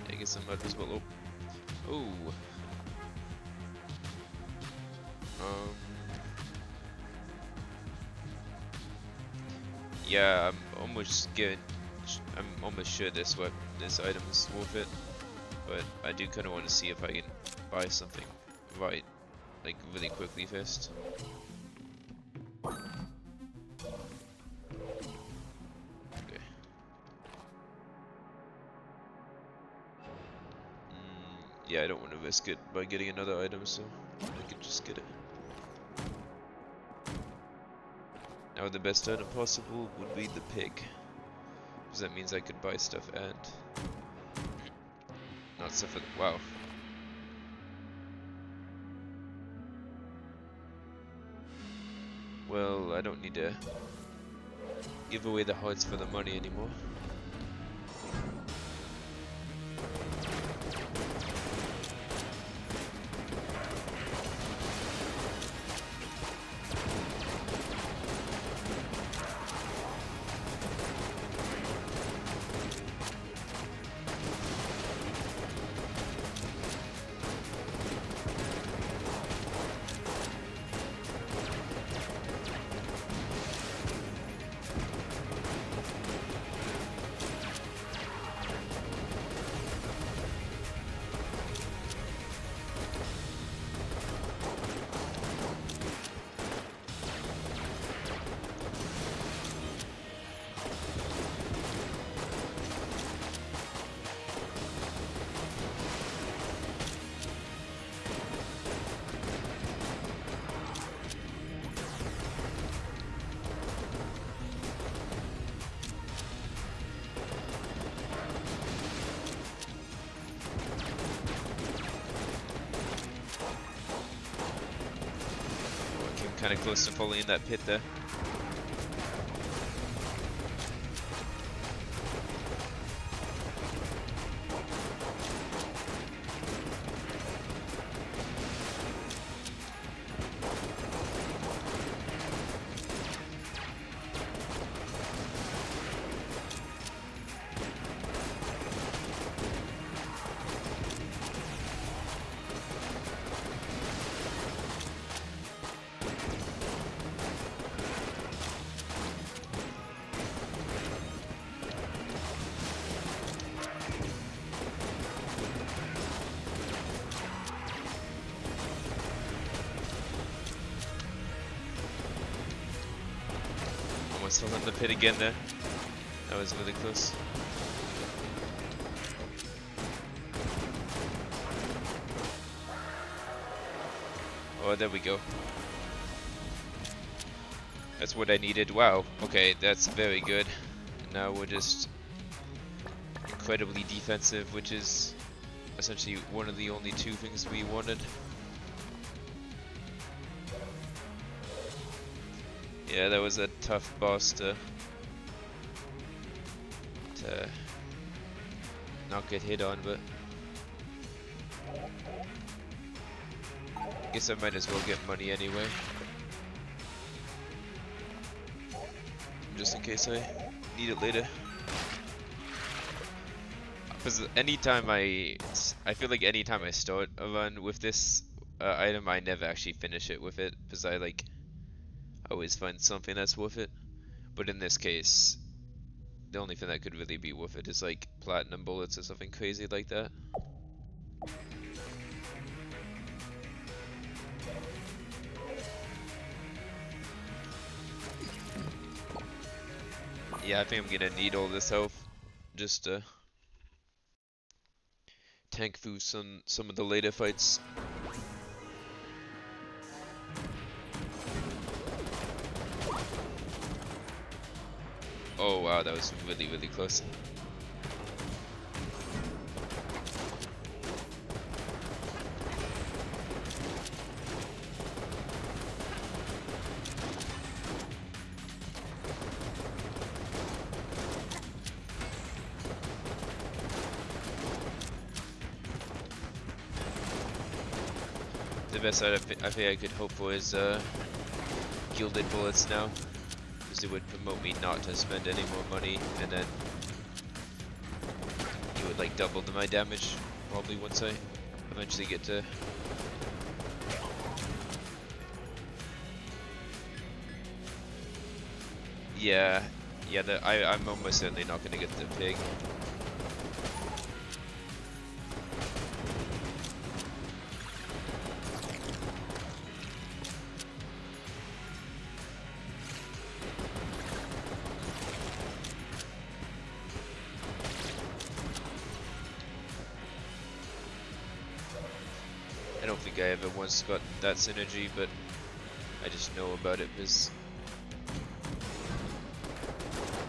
[SPEAKER 1] I guess I might as well. Oh. Yeah, I'm almost sure this item is worth it, but I do kind of want to see if I can buy something right, like really quickly first. Okay. Yeah, I don't want to risk it by getting another item, so I could just get it. Now the best item possible would be the pig, because that means I could buy stuff and not suffer. Wow. Well, I don't need to give away the hearts for the money anymore. Kind of close to falling in that pit there. Almost fell in the pit again there. That was really close. Oh, there we go. That's what I needed. Wow. Okay, that's very good. Now we're just incredibly defensive, which is essentially one of the only two things we wanted. Yeah, that was a tough boss to not get hit on, but I guess I might as well get money anyway, just in case I need it later. Because anytime I feel like anytime I start a run with this item, I never actually finish it with it because I like always find something that's worth it. But in this case, the only thing that could really be worth it is like platinum bullets or something crazy like that. Yeah, I think I'm gonna need all this health just to tank through some of the later fights. Oh wow, that was really, really close. The best I think I could hope for is gilded bullets now, because it would promote me not to spend any more money, and then it would like double my damage probably once I eventually get to. Yeah, yeah. I'm almost certainly not gonna get the pig. I don't think I ever once got that synergy, but I just know about it because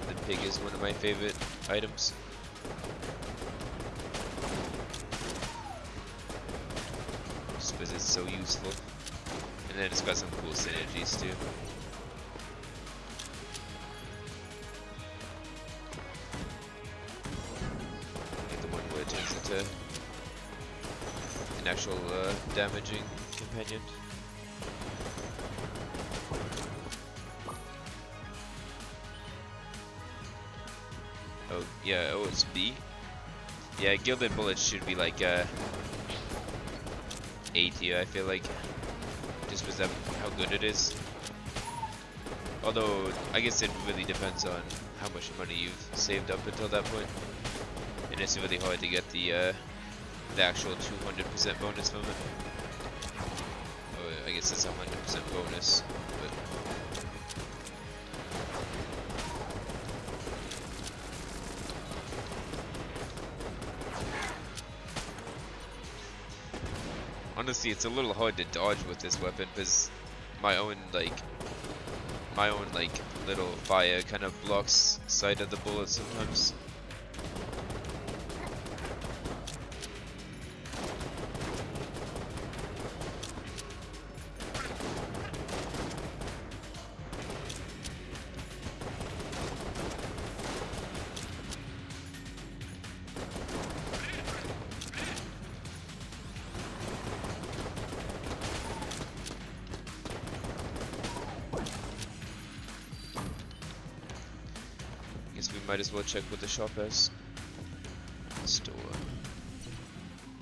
[SPEAKER 1] the pig is one of my favorite items. Just because it's so useful. And then it's got some cool synergies too. Like the one where it turns into an actual damaging companion. Oh yeah, oh it's B. Yeah, gilded bullets should be like A tier, I feel like, just because of how good it is. Although I guess it really depends on how much money you've saved up until that point, and it's really hard to get the actual 200% bonus from it. Or I guess it's 100% bonus, but. Honestly, it's a little hard to dodge with this weapon because my own little fire kind of blocks sight of the bullet sometimes. Guess we might as well check what the shop has. Store.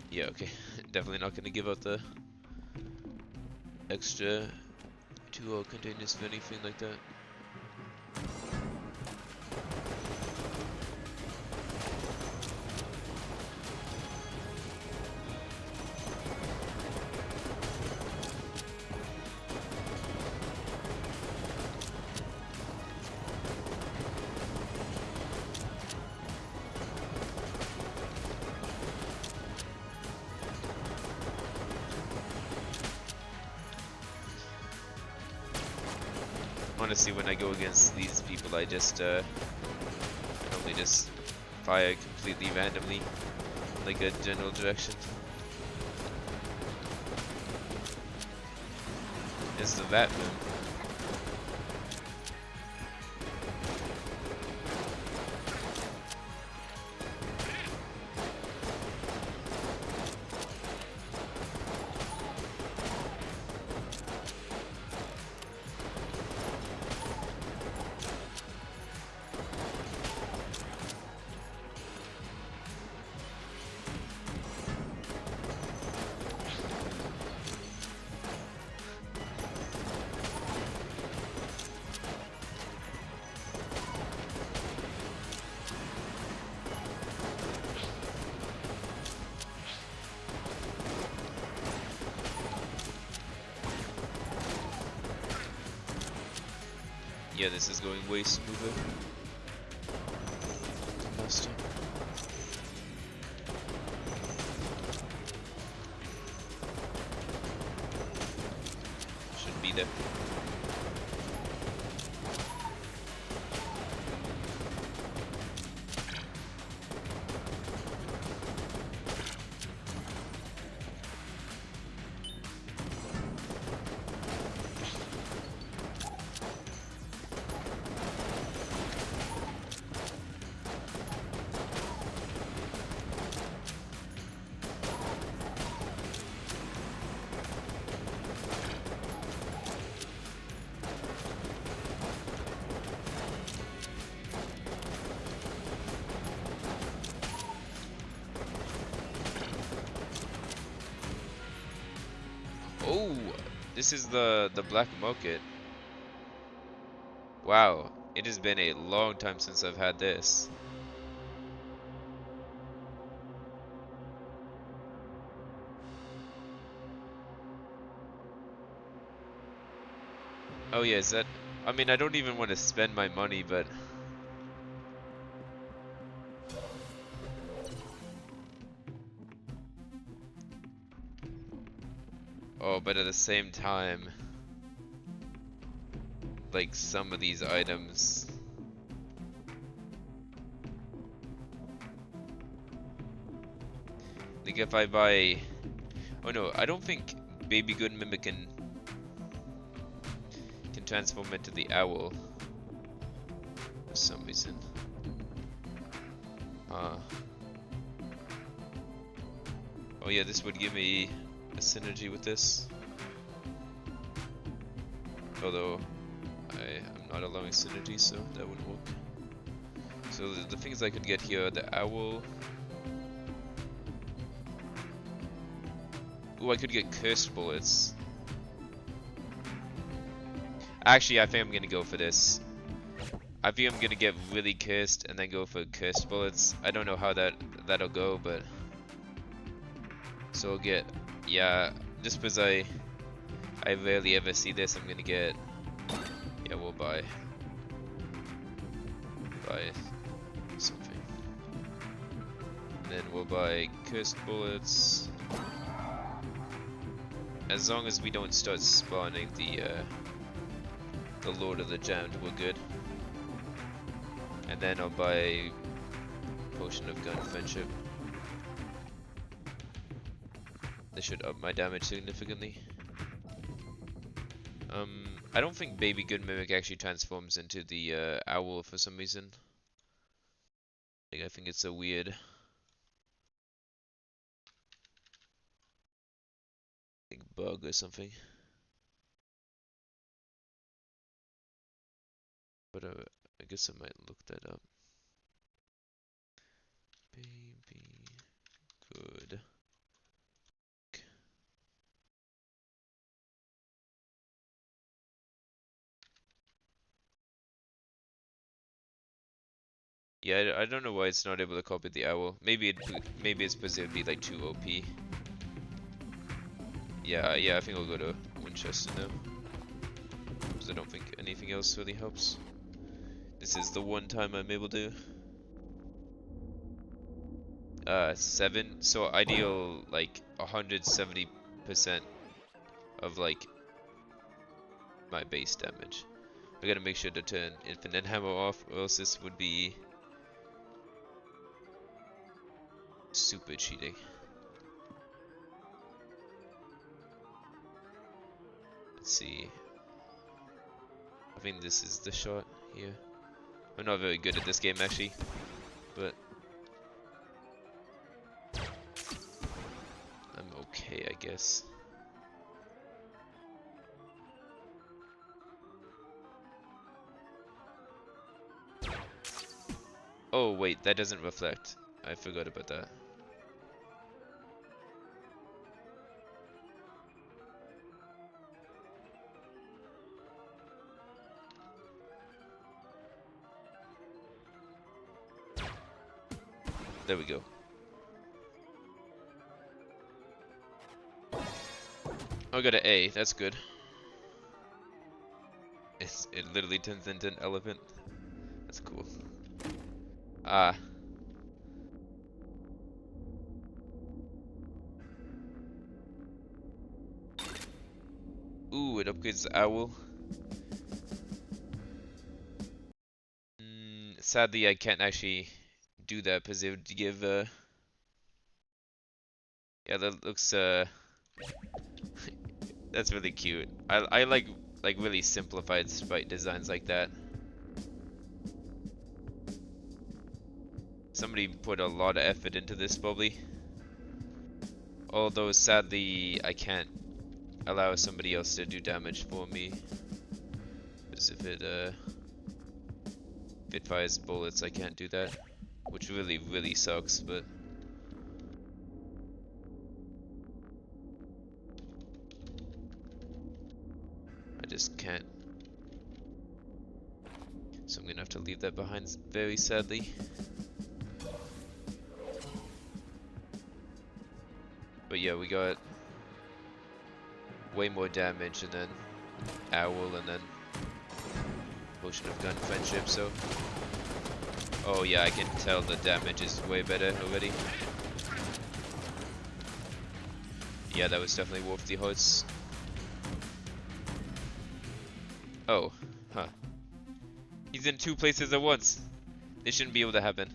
[SPEAKER 1] Yeah, okay. Definitely not gonna give out the extra 2 containers for anything like that. Honestly, when I go against these people, I just normally just fire completely randomly, like a general direction. It's the vat room. Yeah, this is going way smoother than last time. Should be there. Oh, this is the black market. Wow, it has been a long time since I've had this. Oh yeah, is that? I mean, I don't even want to spend my money, but oh, but at the same time, like some of these items. Like if I buy, oh no, I don't think Baby Good Mimic can transform into the owl for some reason. Oh yeah, this would give me a synergy with this. Although I'm not allowing synergy, so that wouldn't work. So the things I could get here, the owl. Ooh, I could get cursed bullets. Actually, I think I'm gonna go for this. I think I'm gonna get really cursed and then go for cursed bullets. I don't know how that'll go, but so I'll get, yeah, just because I rarely ever see this, I'm gonna get, yeah, we'll buy something, and then we'll buy cursed bullets. As long as we don't start spawning the Lord of the Jammed, we're good. And then I'll buy Potion of Gun Friendship. This should up my damage significantly. I don't think Baby Good Mimic actually transforms into the owl for some reason. Like, I think it's a weird bug or something. But I guess I might look that up. Baby Good. Yeah, I don't know why it's not able to copy the owl. Maybe it's because it would be like too OP. Yeah, I think I'll go to Winchester now, because I don't think anything else really helps. This is the one time I'm able to. 7. So I deal like 170% of like my base damage. I gotta make sure to turn Infinite Hammer off, or else this would be super cheating. Let's see. I think this is the shot here. I'm not very good at this game actually, but I'm okay, I guess. Oh wait, that doesn't reflect. I forgot about that. There we go. I got an A, that's good. it literally turns into an elephant. That's cool. Ah. Ooh, it upgrades the owl. Sadly, I can't actually do that because it would give yeah, that looks that's really cute. I like really simplified sprite designs like that. Somebody put a lot of effort into this probably. Although sadly I can't allow somebody else to do damage for me. Because if it fires bullets I can't do that. Which really sucks, but I just can't. So I'm gonna have to leave that behind very sadly. But yeah, we got way more damage and then owl and then potion of gun friendship, so oh yeah, I can tell the damage is way better already. Yeah, that was definitely worth the hearts. Oh, huh. He's in two places at once. This shouldn't be able to happen.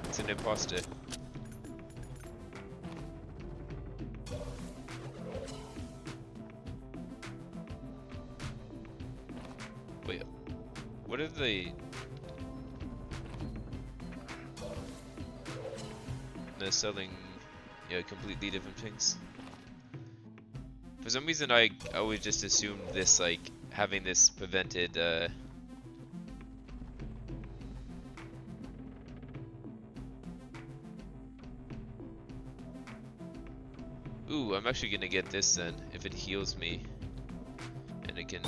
[SPEAKER 1] It's an imposter. Wait, what are they? They're selling, yeah, completely different things. For some reason, I always just assumed this, like, having this prevented, Ooh, I'm actually gonna get this then, if it heals me. And it can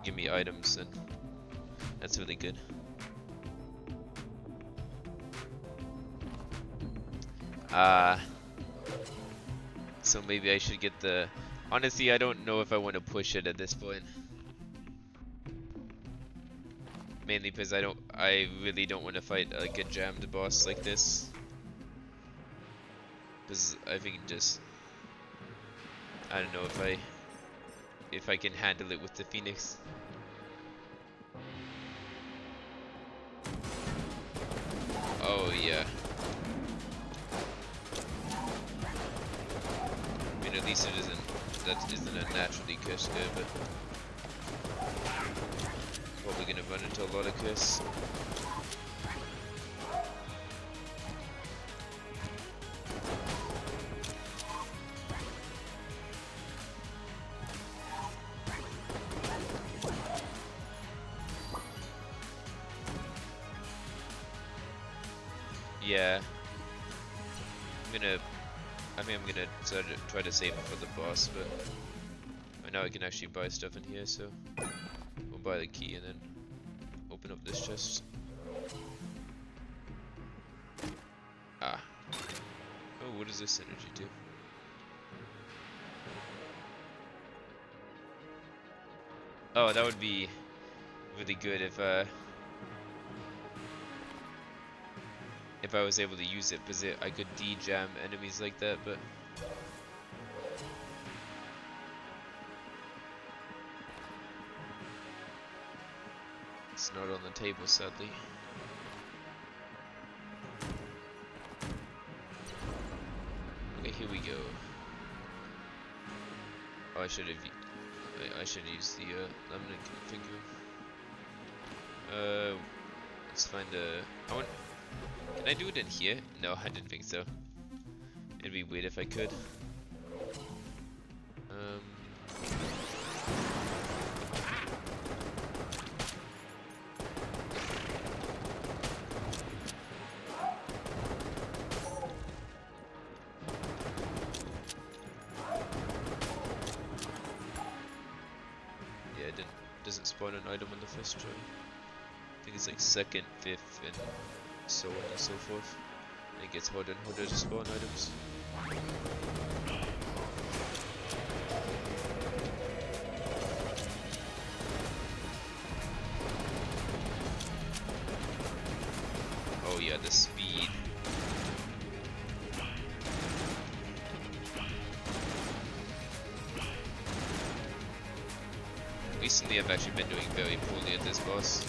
[SPEAKER 1] give me items, and that's really good. So maybe I should get the... Honestly, I don't know if I want to push it at this point. Mainly because I really don't want to fight like a jammed boss like this. Because I think just... I don't know if I can handle it with the Phoenix. Oh yeah. I mean, at least that isn't a naturally cursed guy, but probably gonna run into a lot of curse. Yeah. I think I'm gonna try to save it for the boss, but right now I can actually buy stuff in here, so we'll buy the key and then open up this chest. Ah. Oh, what does this energy do? Oh, that would be really good if I was able to use it, because I could de-jam enemies like that, but it's not on the table, sadly. Okay, here we go. Oh, I should use the laminate finger. Let's find a. Can I do it in here? No, I didn't think so. It'd be weird if I could. Yeah, it doesn't spawn an item on the first try. I think it's like second, fifth, and so on and so forth. it gets harder and harder to spawn items. Oh yeah, the speed. Recently I've actually been doing very poorly at this boss.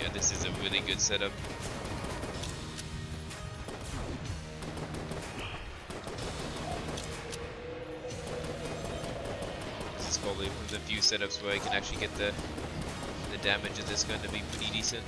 [SPEAKER 1] Yeah, this is a really good setup. This is probably one of the few setups where I can actually get the damage of this gun to be pretty decent.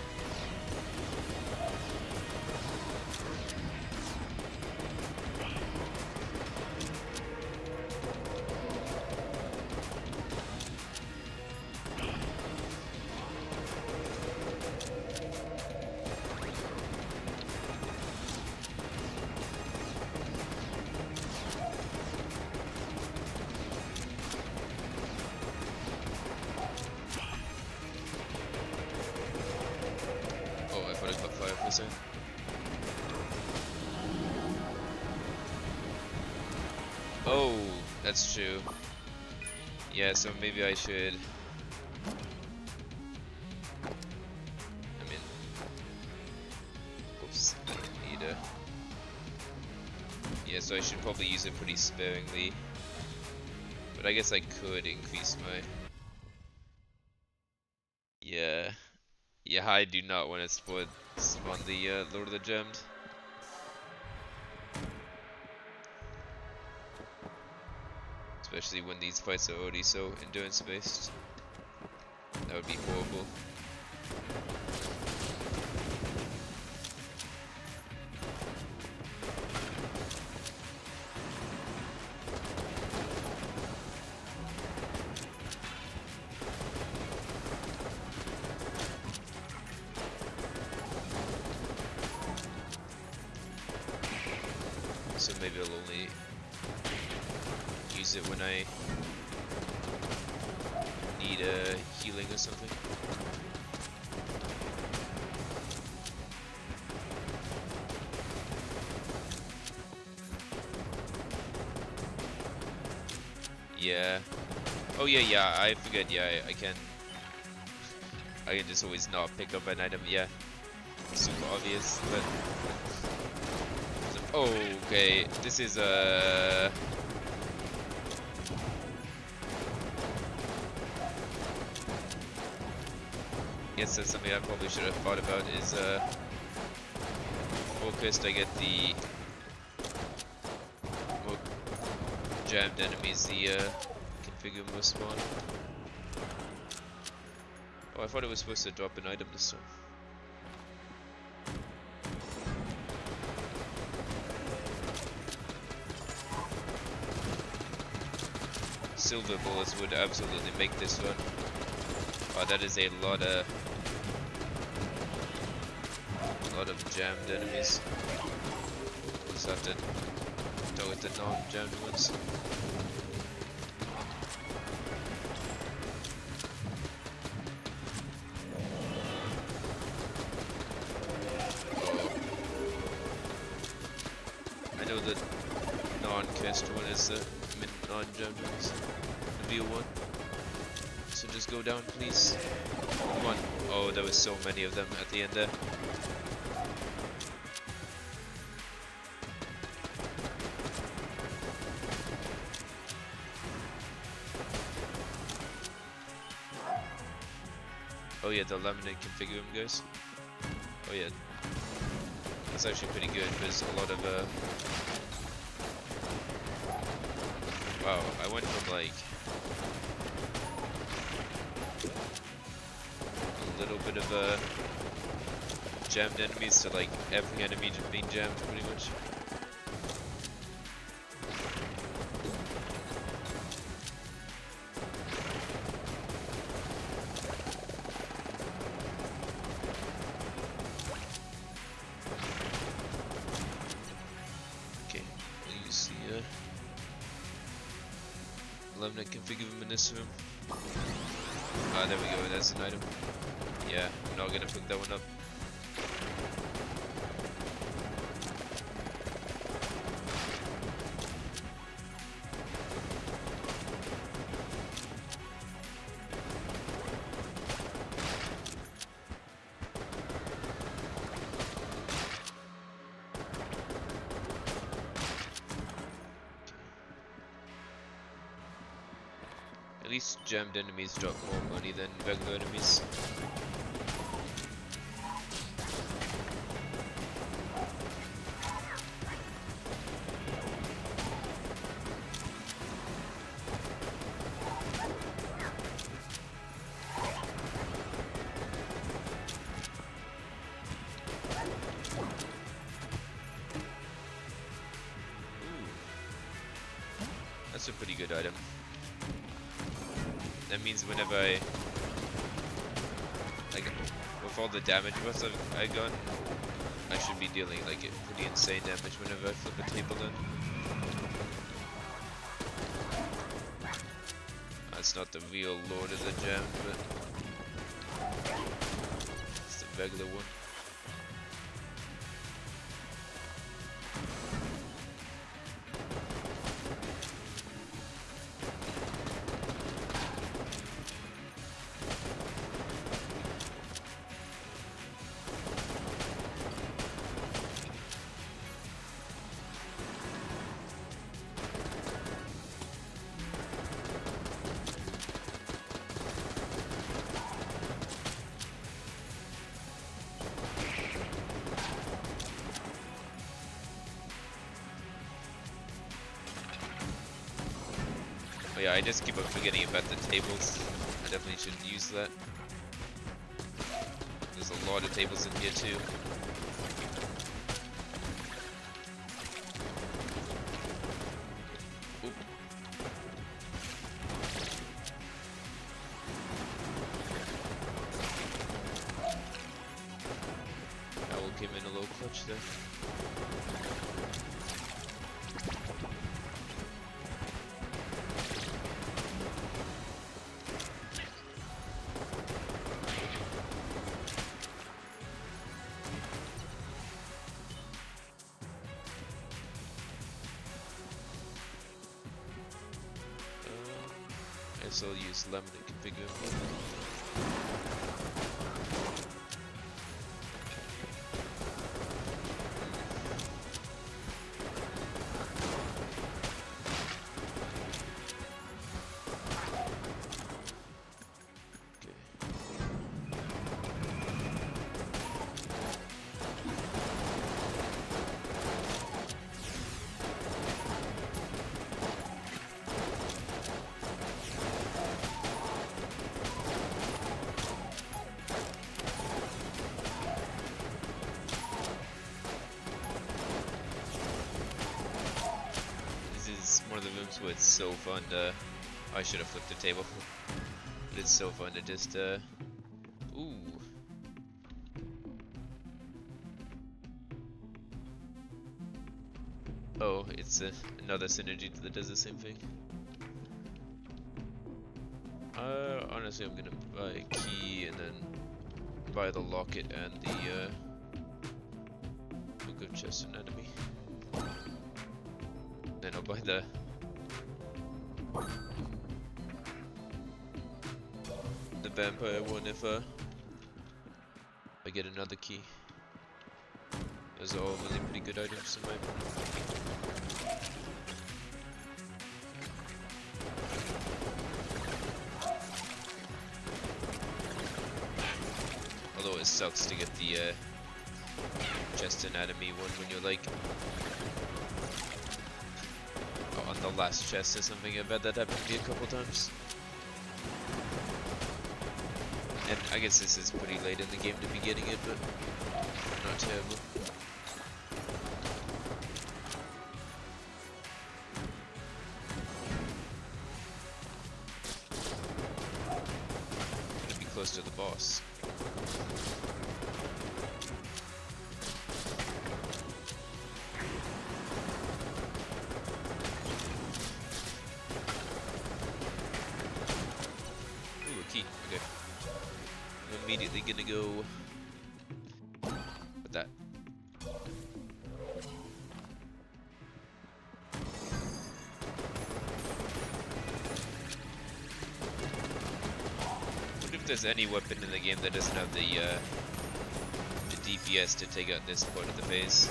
[SPEAKER 1] Oh, that's true. Yeah, so maybe I should. I mean, oops, I need a. Yeah, so I should probably use it pretty sparingly. But I guess I could increase my. Yeah. Yeah, I do not want to spawn the Lord of the Gemmed. Especially when these fights are already so endurance based. That would be horrible. So maybe I'll only use it when I need a healing or something. Yeah. Oh yeah, I forget, yeah, I can just always not pick up an item, yeah. Super obvious, but oh, okay, this is guess that's something I probably should have thought about is focused I get the more jammed enemies the configure more spawn. Oh, I thought it was supposed to drop an item this time. Silver bullets would absolutely make this one. Oh, that is a lot of jammed enemies. Just have to deal with the non-jammed ones. Oh. I know the non-cursed one is the non-jammed ones. The real one. So just go down, please. Come on. Oh, there was so many of them at the end there. Oh yeah, the laminate configure them, guys. Oh yeah. That's actually pretty good because a lot of wow, I went from like a little bit of jammed enemies to like every enemy just being jammed pretty much. Okay, we'll use the laminate configure them in this room. Ah, there we go, that's an item. Yeah, I'm not gonna pick that one up. At least gemmed enemies drop more money than regular enemies. That's a pretty good item. That means whenever like, with all the damage buffs I got, I should be dealing like pretty insane damage whenever I flip a table then. That's not the real Lord of the Gem, but it's the regular one. But yeah, I just keep on forgetting about the tables. I definitely should use that. There's a lot of tables in here too. Oop. Owl came in a little clutch there. I guess I'll use lemon to configure it. One of the rooms where it's so fun to... I should have flipped the table. But it's so fun to just, ooh. Oh, it's another synergy that does the same thing. Honestly, I'm gonna buy a key and then buy the locket and the, book of chest anatomy. Then I'll buy the vampire one if I get another key. Those are all really pretty good items in my opinion. Although it sucks to get the chest anatomy one when you're like on the last chest or something. I've had that happen to me a couple times. And I guess this is pretty late in the game to be getting it, but not terrible. Gonna be close to the boss. Ooh, a key. Okay. immediately gonna go with that. What if there's any weapon in the game that doesn't have the DPS to take out this part of the phase?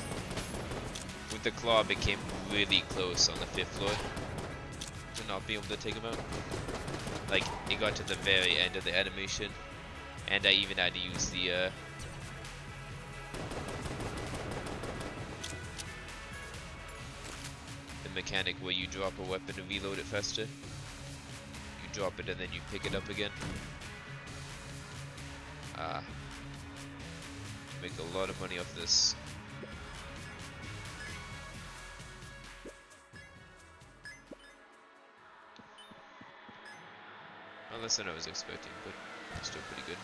[SPEAKER 1] With the claw, it came really close on the 5th floor to not be able to take him out. Like, it got to the very end of the animation, and I even had to use the mechanic where you drop a weapon to reload it faster. You drop it and then you pick it up again. Make a lot of money off this. Well, less than I was expecting, but still pretty good.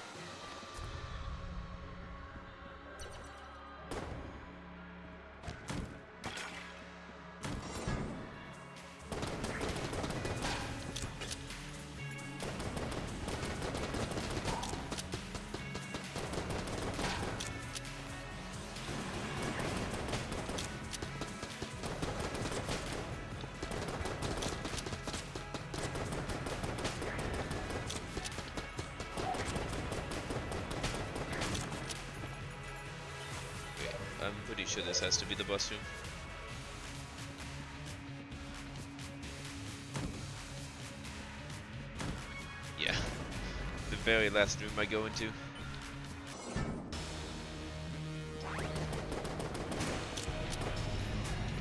[SPEAKER 1] I'm pretty sure this has to be the boss room. Yeah, the very last room I go into.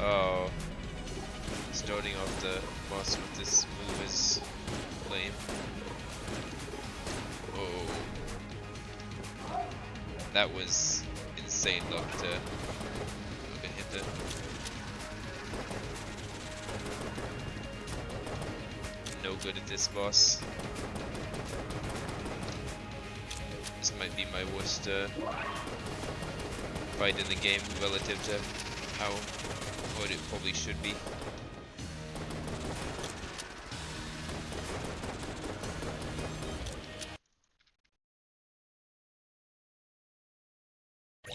[SPEAKER 1] Oh, starting off the boss with this move is lame. Oh, that was insane luck to hit the. No good at this boss. This might be my worst fight in the game relative to how hard it probably should be.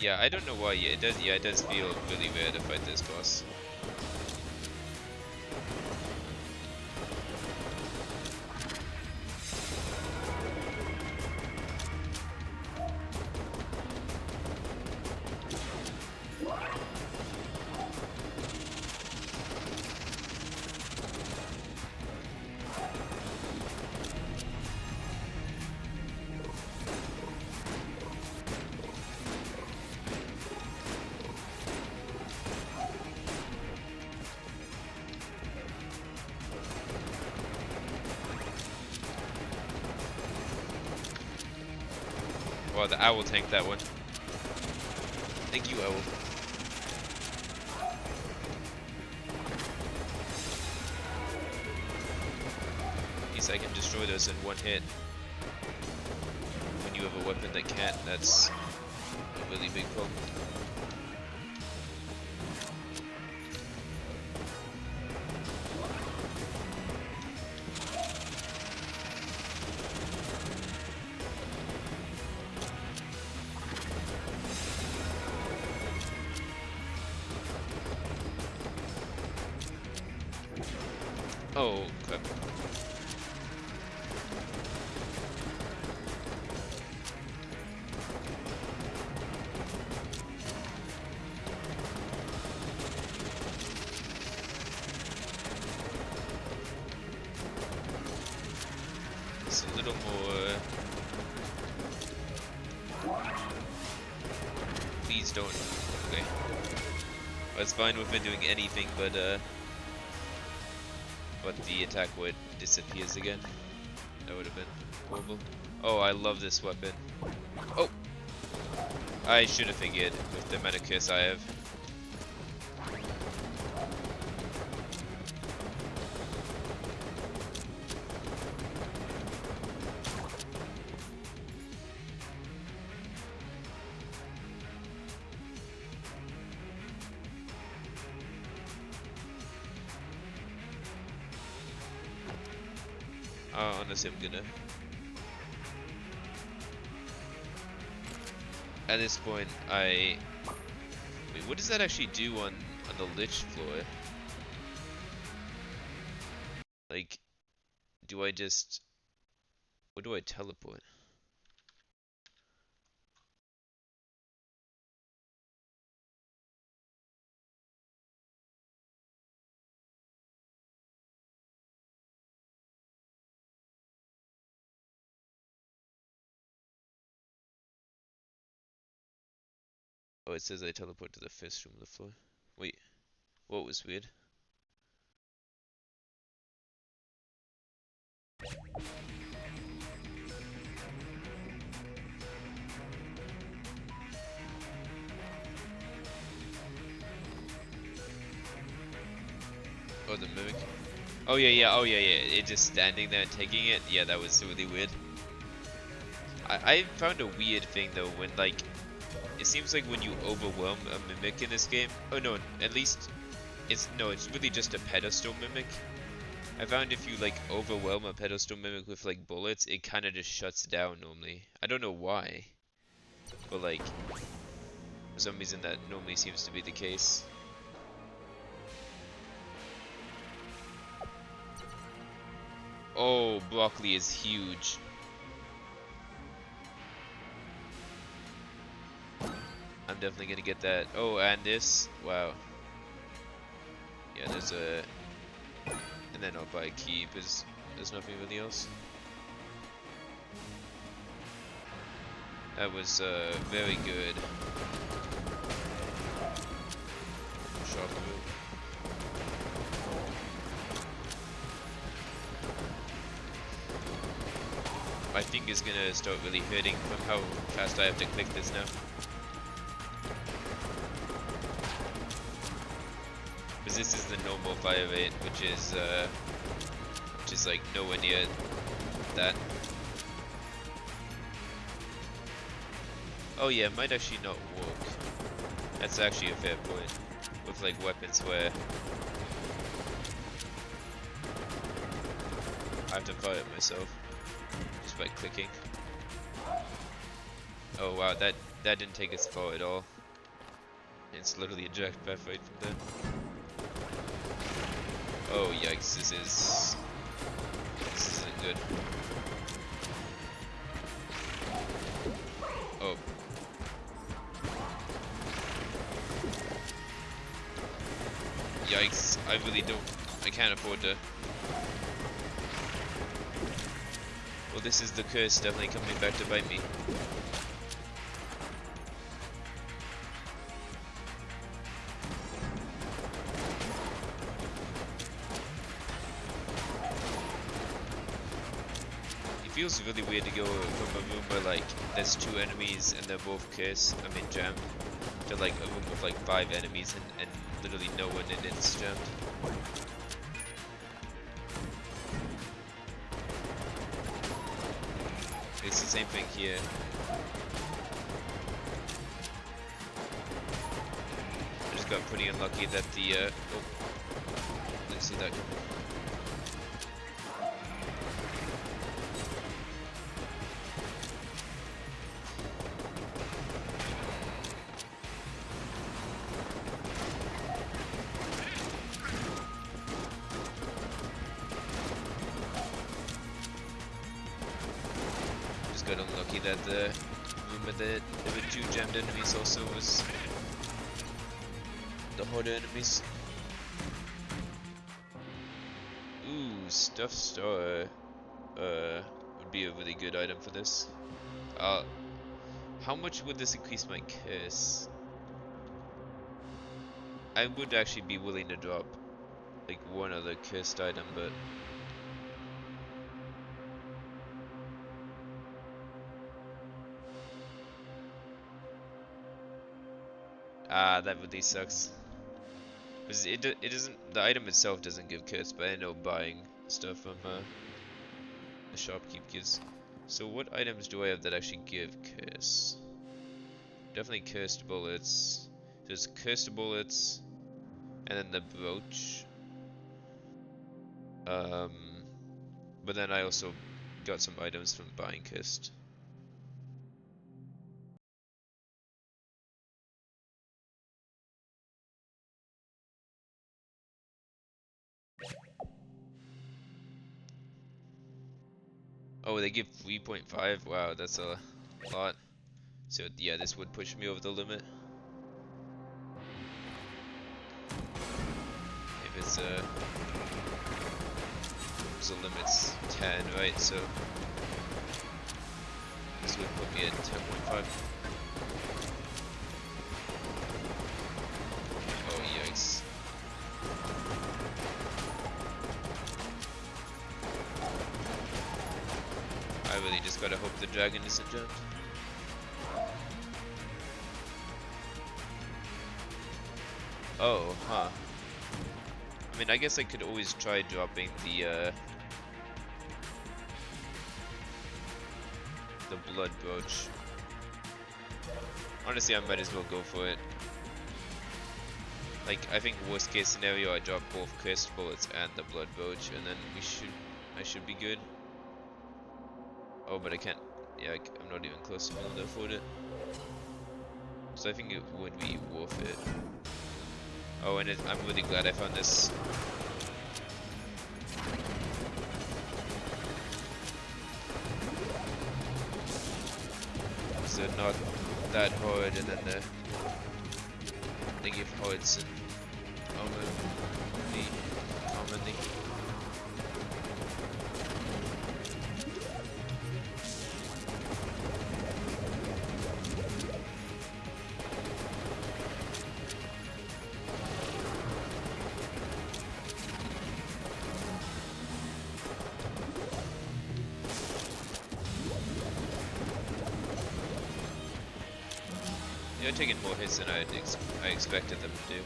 [SPEAKER 1] Yeah, I don't know why. Yeah, it does. Yeah, it does feel really weird to fight this boss. Well, the owl tanked that one. Thank you, owl. At least I can destroy those in one hit. When you have a weapon that can't, that's a really big problem. Oh, crap. It's a little more... Please don't... Okay. I was fine with it doing anything, but the attack would disappears again. That would have been horrible. Oh, I love this weapon. Oh! I should have figured with the amount of kiss I have. Honestly, I'm gonna at this point, wait, what does that actually do on the lich floor? Like, do I just... Where do I teleport? Oh, it says I teleport to the first room of the floor. Wait, what was weird? Oh, the mimic. Oh yeah, yeah, oh yeah, yeah. It just standing there and taking it. Yeah, that was really weird. I found a weird thing though when like it seems like when you overwhelm a mimic in this game. Oh no, at least it's really just a pedestal mimic. I found if you like overwhelm a pedestal mimic with like bullets, it kind of just shuts down normally. I don't know why, but like for some reason that normally seems to be the case. Oh, broccoli is huge. I'm definitely gonna get that. Oh, and this. Wow. Yeah, there's a... And then I'll buy a key because there's nothing really else. That was very good. Sharp move. My finger's gonna start really hurting from how fast I have to click this now. Because this is the normal fire rate, which is like nowhere near that. Oh yeah, it might actually not work. That's actually a fair point. With like weapons where I have to fire it myself just by clicking. Oh wow, that didn't take us far at all. It's literally a direct path right from there. Oh yikes, this isn't good. Oh. Yikes, I can't afford to. Well, this is the curse definitely coming back to bite me. It feels really weird to go from a room where like there's 2 enemies and they're both cursed, jammed, to like a room with like 5 enemies and literally no one in it's jammed. It's the same thing here. I just got pretty unlucky that the oh, didn't see that coming. Got unlucky that the room with there were 2 jammed enemies also was the harder enemies. Ooh, stuffed star would be a really good item for this. How much would this increase my curse? I would actually be willing to drop like one other cursed item, but that really sucks. Because it doesn't, the item itself doesn't give curse, but I know buying stuff from the shopkeep gives. So what items do I have that actually give curse? Definitely cursed bullets. There's cursed bullets, and then the brooch. But then I also got some items from buying cursed. Oh, they give 3.5? Wow, that's a lot. So yeah, this would push me over the limit. If it's the limit's 10, right? So this would put me at 10.5. Oh, yikes. I really just gotta hope the dragon isn't jumped. Oh, huh. I mean, I guess I could always try dropping the blood brooch. Honestly, I might as well go for it. Like, I think worst case scenario, I drop both cursed bullets and the blood brooch, and then I should be good. Oh, but I can't. Yeah, I'm not even close to being able to afford it. So I think it would be worth it. Oh, and I'm really glad I found this. So they're not that hard, and then they give hearts and armor commonly. They're taking more hits than I expected them to do.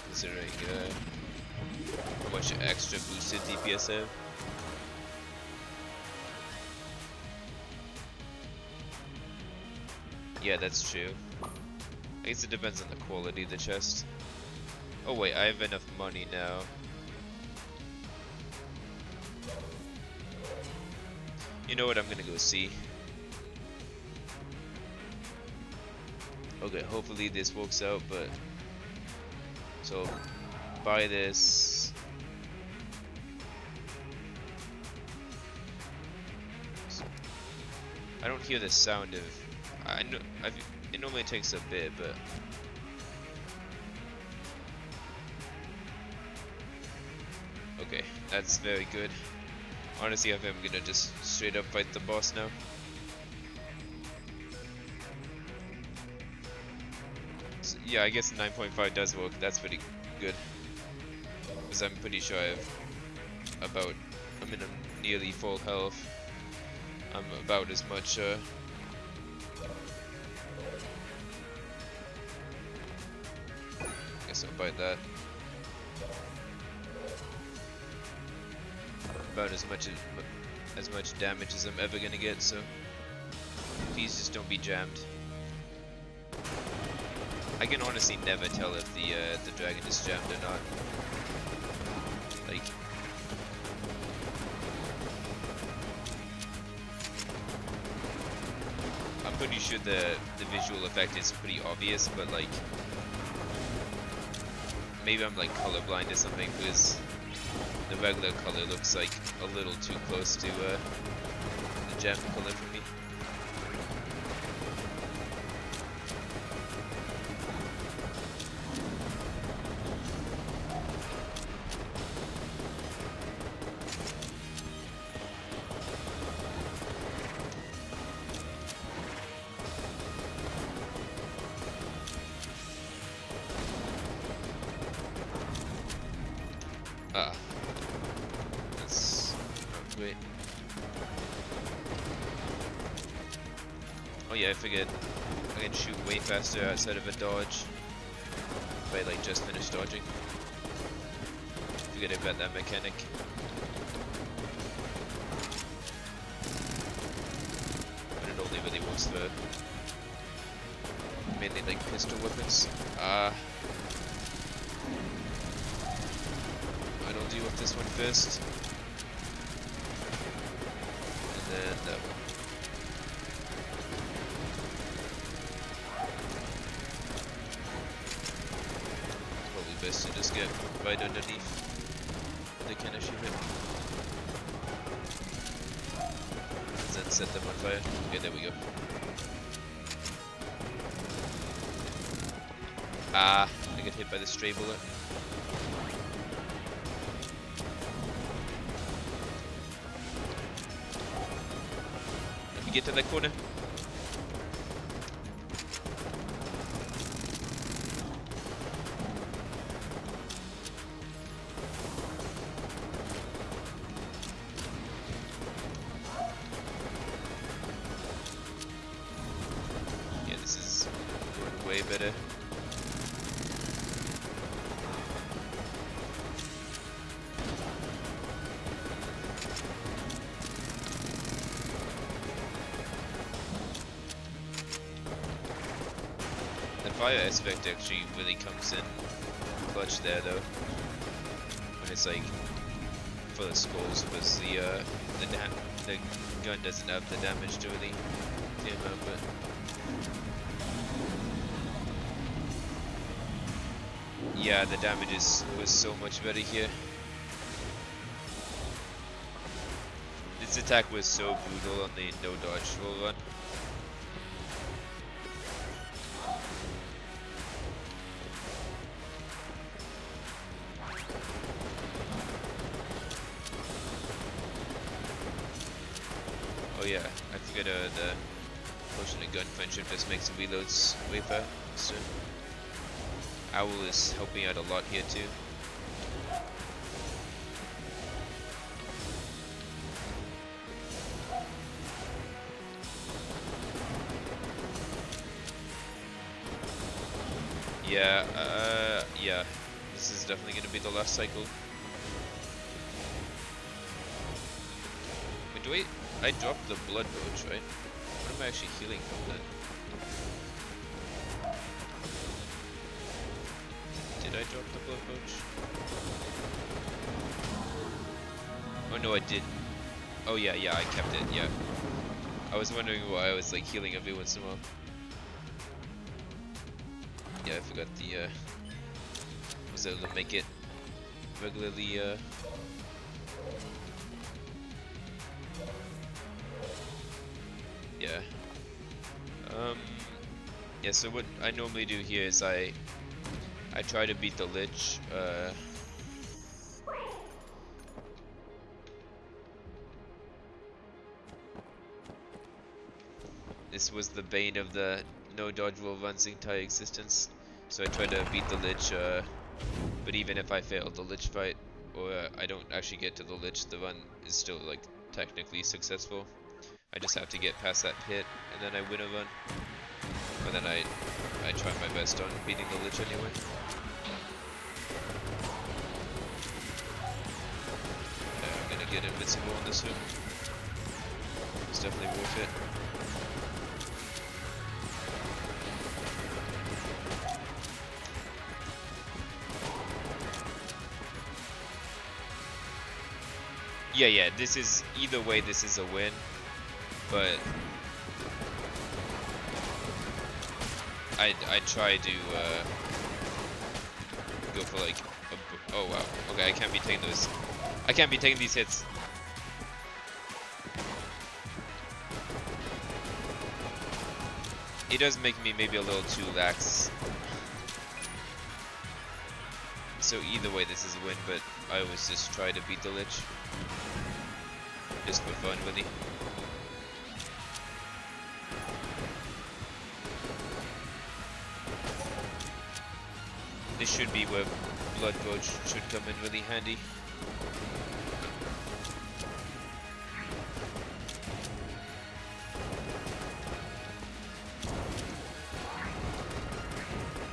[SPEAKER 1] Considering how much extra boosted DPS I have. Yeah, that's true. I guess it depends on the quality of the chest. Oh wait, I have enough money now. You know what, I'm gonna go see. Okay, hopefully this works out, but... So, buy this. I don't hear the sound of... I know, it normally takes a bit, but... Okay, that's very good. Honestly, I think I'm gonna just straight up fight the boss now. So, yeah, I guess 9.5 does work. That's pretty good. Because I'm pretty sure I'm in a nearly full health. I'm about as much, guess I'll bite that. About as much damage as I'm ever gonna get, so please just don't be jammed. I can honestly never tell if the dragon is jammed or not. Like, I'm pretty sure the visual effect is pretty obvious, but like maybe I'm like colorblind or something, because the regular color looks like a little too close to the gem color for me. Ah. That's not great. Oh yeah, I figured I can shoot way faster outside of a dodge if I like just finished dodging. Forget about that mechanic. But it only really works for mainly like pistol weapons. I'll deal with this one first. And then that one. Probably best to just get right underneath. they can't actually hit. And then set them on fire. Okay, there we go. Ah, I get hit by the stray bullet. Let me get to that corner. Yeah, this is going way better. The fire aspect actually really comes in clutch there though, when it's like full of skulls, because the gun doesn't have the damage to really came out, but yeah, the damage was so much better here. This attack was so brutal on the no dodge roll run. Oh yeah, I forgot the potion of gun friendship just makes the reloads way faster. Owl is helping out a lot here too. Yeah, yeah, this is definitely gonna be the last cycle. Wait, do I dropped the blood roach, right? What am I actually healing from then? Did I drop the blood roach? Oh no, I did. Oh yeah, I kept it, yeah. I was wondering why I was like healing every once in a while. Yeah, I forgot the, was able to make it regularly, yeah. Yeah, so what I normally do here is I try to beat the Lich, this was the bane of the no dodge roll run's entire existence. So I try to beat the Lich, but even if I fail the Lich fight, or I don't actually get to the Lich, the run is still like technically successful. I just have to get past that pit, and then I win a run. But then I try my best on beating the Lich anyway. I'm gonna get invincible on this one. It's definitely worth it. Yeah, this is, either way this is a win, but I try to go for like oh wow, okay, I can't be taking these hits. It does make me maybe a little too lax. So either way this is a win, but I always just try to beat the Lich. Just for fun, really. This should be where Blood Roach should come in really handy.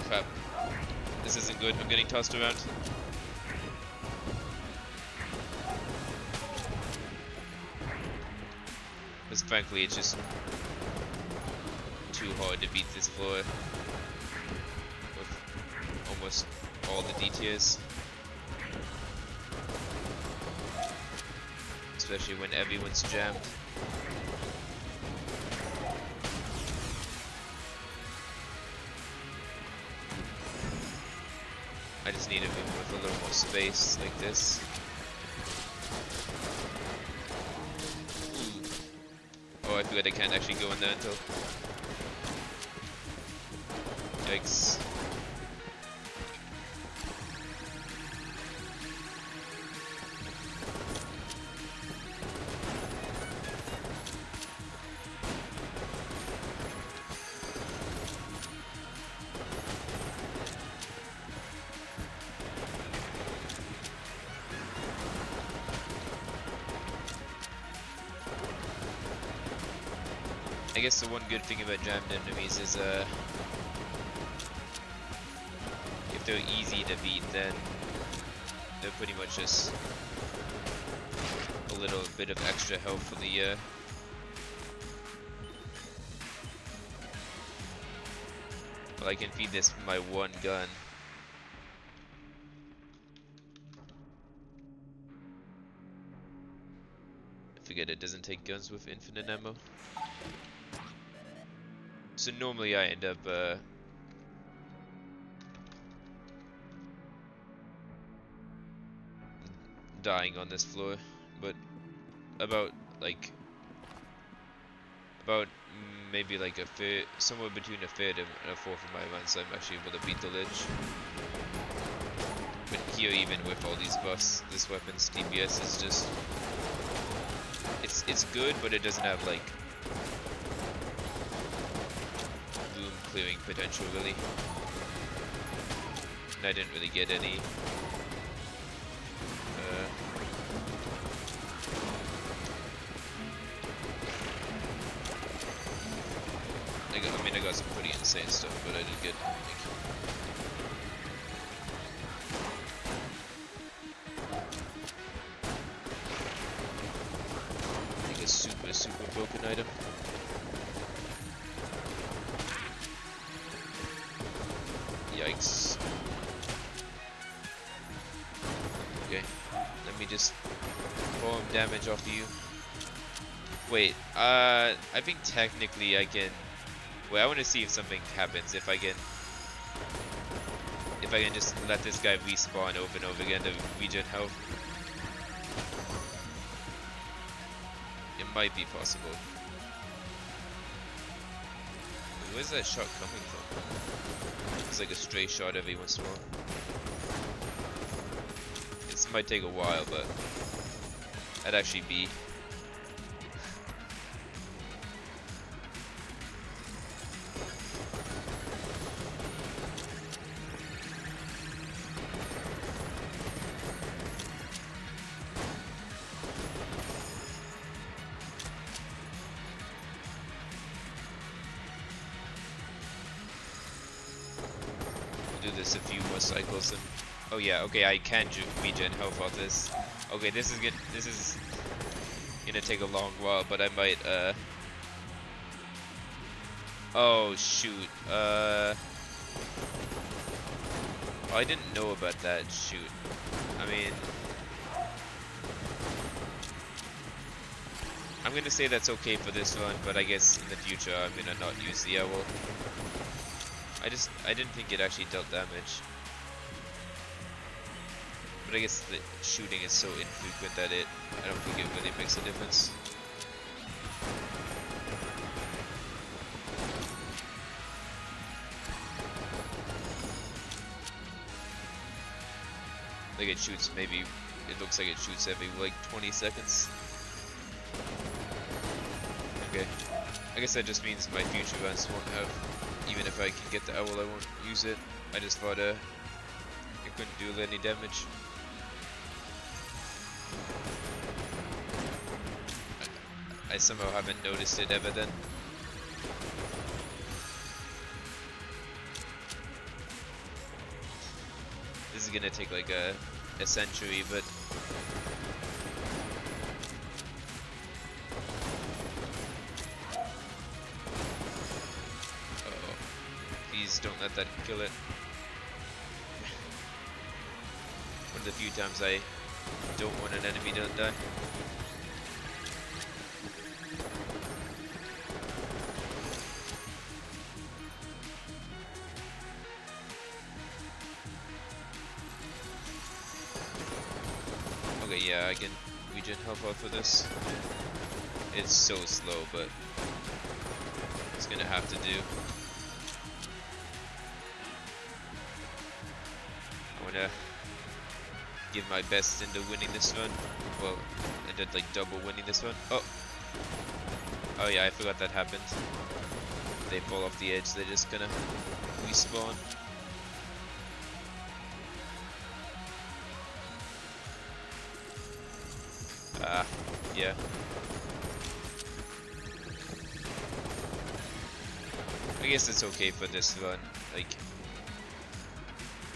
[SPEAKER 1] Crap. This isn't good, I'm getting tossed around. Because frankly, it's just too hard to beat this floor with almost all the DTs. Especially when everyone's jammed. I just need a move with a little more space like this. Oh, I forgot I can't actually go in there until... Yikes. I guess the one good thing about jammed enemies is if they're easy to beat, then they're pretty much just a little bit of extra health for the well, I can feed this my one gun. I forget it doesn't take guns with infinite ammo. So normally I end up dying on this floor, but about like maybe like a third, somewhere between a third and a fourth of my runs, I'm actually able to beat the lich. But here, even with all these buffs, this weapon's DPS is just it's good, but it doesn't have like room clearing potential really. And I didn't really get any I got some pretty insane stuff, but I didn't get like a super broken item. Yikes. Okay, let me just farm damage off you. Wait, I think technically I can. Wait, I want to see if something happens. If I can just let this guy respawn over and over again to regen health. It might be possible. Where's that shot coming from? It's like a stray shot every once in a while. This might take a while, but that'd actually be. Do this a few more cycles and oh yeah, okay, I can regen health off this. Okay, this is gonna take a long while, but I might oh shoot. I didn't know about that. Shoot. I mean, I'm gonna say that's okay for this run, but I guess in the future I'm gonna not use the owl. I didn't think it actually dealt damage. But I guess the shooting is so infrequent that I don't think it really makes a difference. Like it shoots maybe, it looks like it shoots every like 20 seconds. Okay. I guess that just means my future runs won't have, even if I can get the owl, I won't use it. I just thought it couldn't do any damage. I somehow haven't noticed it ever then. This is gonna take like a century, but please don't let that kill it. One of the few times I don't want an enemy to die. Okay, yeah, I can regen health off of this. It's so slow, but it's gonna have to do. I wanna give my best into winning this one. Well, I did like double winning this one. Oh yeah, I forgot that happened. They fall off the edge, they're just gonna respawn. Yeah. I guess it's okay for this run, like,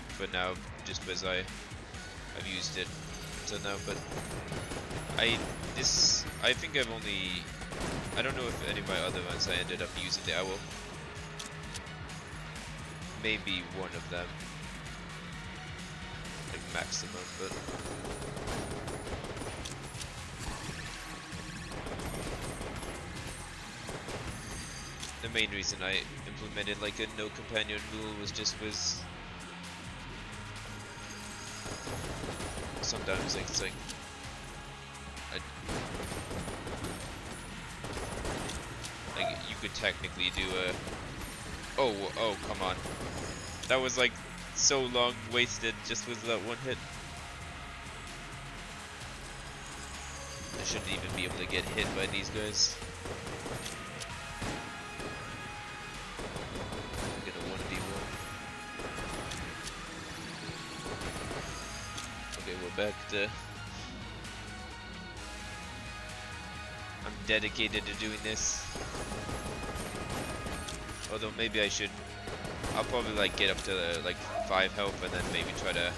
[SPEAKER 1] for now, just because I've used it until now, but I think I've only, I don't know if any of my other runs I ended up using the owl. Maybe one of them, like maximum, but the main reason I implemented like a no companion rule was just was sometimes like it's like you could technically do a oh come on, that was like so long wasted just with that one hit. I shouldn't even be able to get hit by these guys. Back to I'm dedicated to doing this. Although maybe I'll probably like get up to like 5 health and then maybe try to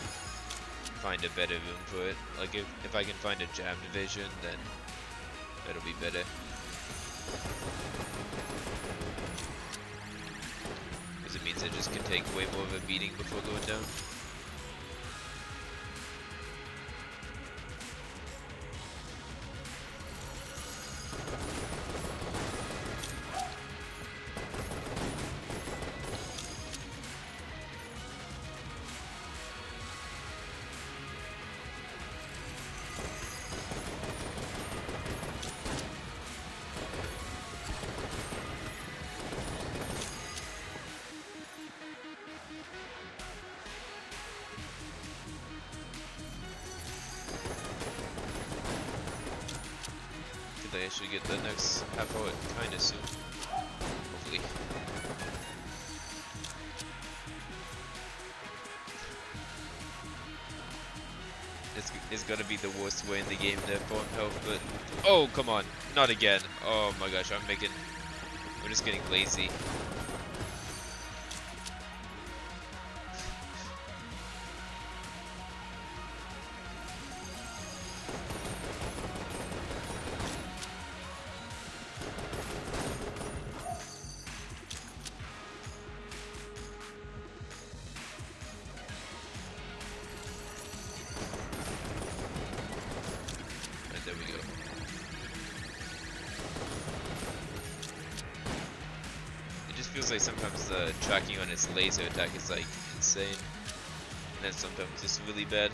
[SPEAKER 1] find a better room for it. Like if I can find a jam division, then that'll be better. Because it means it just can take way more of a beating before going down. I should get the next half hour kinda soon. Hopefully. It's gonna be the worst way in the game to farm health, but oh come on, not again. Oh my gosh, I'm just getting lazy. There we go. It just feels like sometimes the tracking on its laser attack is like insane, and then sometimes it's really bad.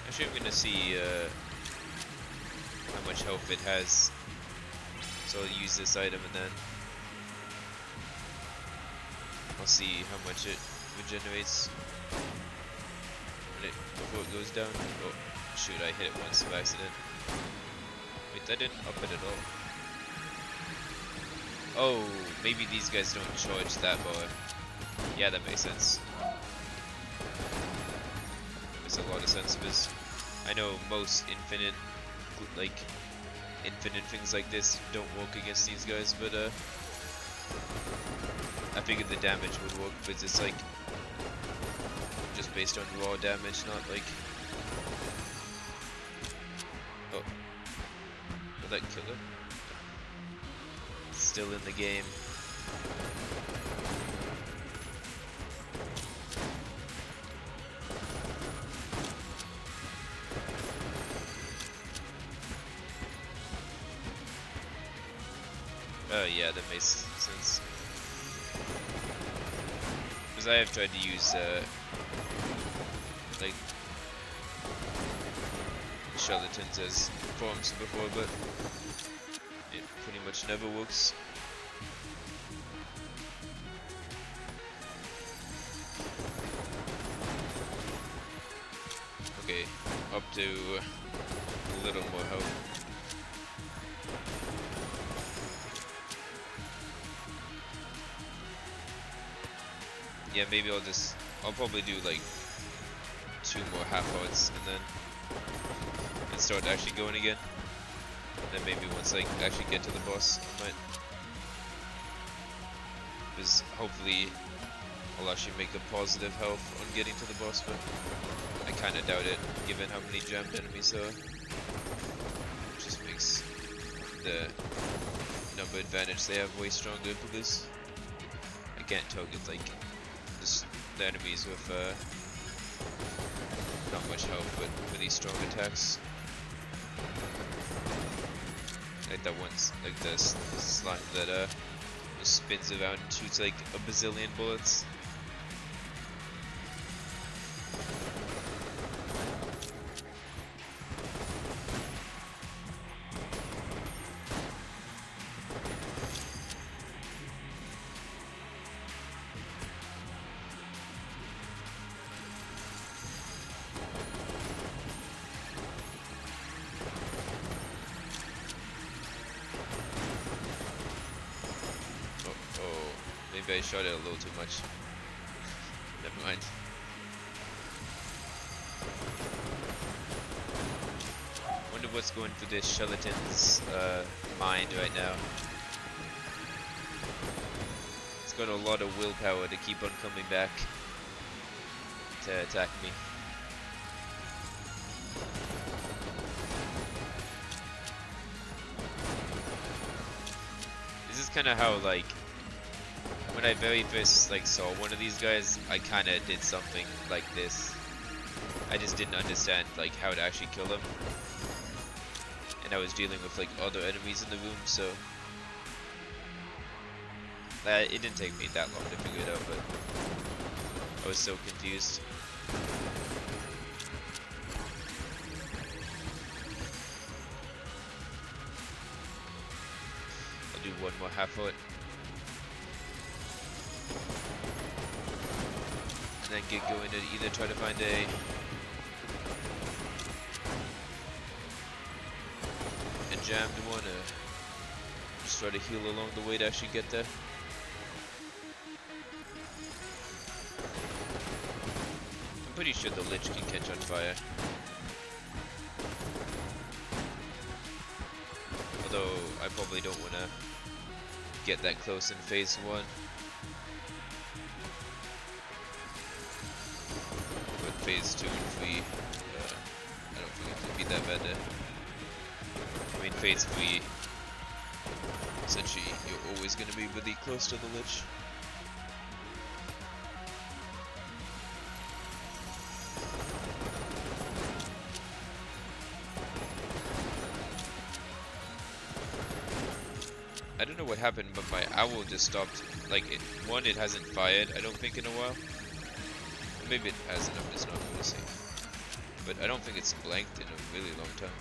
[SPEAKER 1] Actually, I'm gonna see how much health it has, so I'll use this item and then I'll see how much it regenerates before it goes down. Oh shoot, I hit it once by accident. Wait, that didn't up it at all. Oh, maybe these guys don't charge that bar. Yeah, that makes sense. Makes a lot of sense because I know most infinite things like this don't work against these guys, but I figured the damage would work because it's like just based on raw damage, not like oh, will that kill it? It's still in the game. Yeah, that makes sense. Because I have tried to use, like, charlatans as forms before, but it pretty much never works. Okay, up to a little more health. Yeah, maybe I'll probably do like 2 more half hearts and start actually going again. And then maybe once I actually get to the boss, I might. Because hopefully I'll actually make a positive health on getting to the boss, but I kinda doubt it, given how many jammed enemies there are. It just makes the number advantage they have way stronger, because I can't target like the enemies with not much health, but really strong attacks. Like that one's like this slime that just spins around and shoots like a bazillion bullets. Maybe I shot it a little too much. Never mind. Wonder what's going through this charlatan's mind right now. It's got a lot of willpower to keep on coming back to attack me. This is kind of how, like, when I very first like saw one of these guys, I kind of did something like this. I just didn't understand like how to actually kill him, and I was dealing with like other enemies in the room, so it didn't take me that long to figure it out, but I was so confused. I'll do one more half foot. And then get going to either try to find a jammed one, or just try to heal along the way to actually get there. I'm pretty sure the Lich can catch on fire. Although I probably don't want to get that close in phase 1. Phase 2 and 3, I don't think it would be that bad there. I mean, phase 3, essentially, you're always going to be really close to the Lich. I don't know what happened, but my owl just stopped. Like, it hasn't fired, I don't think, in a while. Maybe it hasn't, I'm just not noticing. But I don't think it's blanked in a really long time.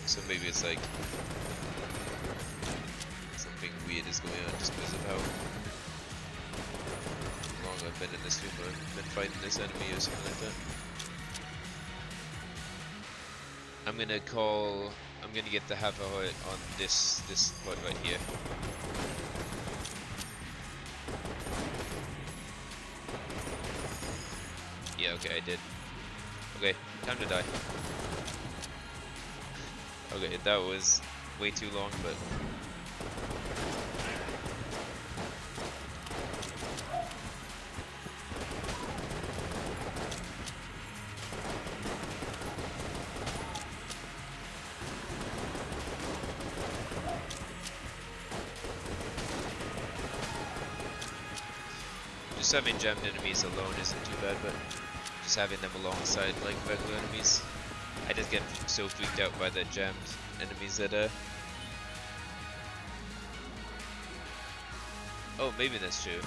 [SPEAKER 1] So maybe it's like something weird is going on just because of how long I've been in this room, or been fighting this enemy or something like that. I'm gonna get the half a heart on this part right here. Yeah, okay, I did. Okay, time to die. Okay, that was way too long, but... Just having gemmed enemies alone isn't too bad, but just having them alongside like regular enemies, I just get so freaked out by the jammed enemies that oh, maybe that's true.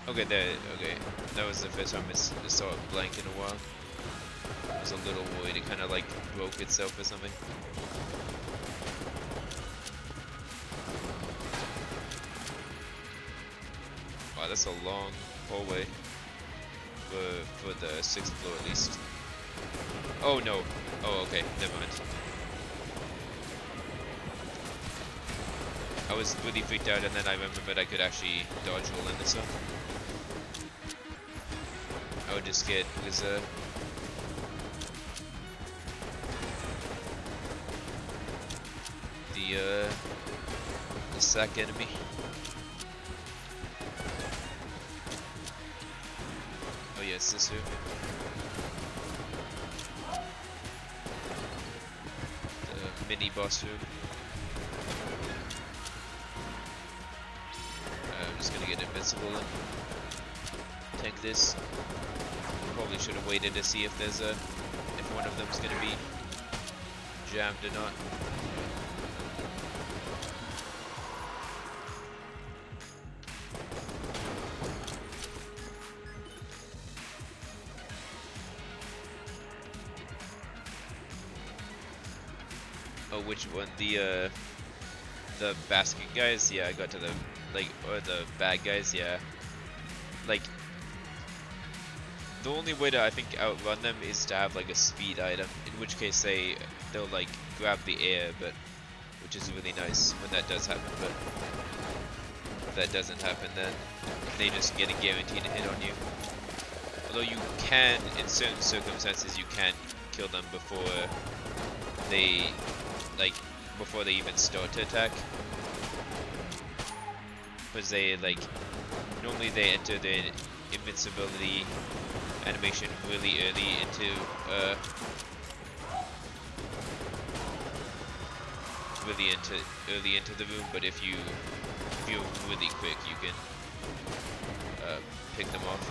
[SPEAKER 1] Okay, there. Okay, that was the first time I saw it blank in a while. I was a little worried it kind of like broke itself or something. Wow, that's a long hallway for the 6th floor at least. Oh no. Oh, okay. Never mind. I was really freaked out, and then I remembered I could actually dodge roll in this one. I was just scared because the sack enemy. Oh yes, this room. The mini boss room. I'm just gonna get invincible and tank this. Probably should have waited to see if there's if one of them's gonna be jammed or not. Oh, which one? The basket guys? Yeah, I got to the or the bad guys. Yeah, like the only way to I think outrun them is to have like a speed item. In which case they'll like grab the air, but which is really nice when that does happen. But if that doesn't happen, then they just get a guaranteed hit on you. Although you can, in certain circumstances, you can kill them before they even start to attack, because they normally they enter the invincibility animation really early into the room. But if you're really quick, you can pick them off.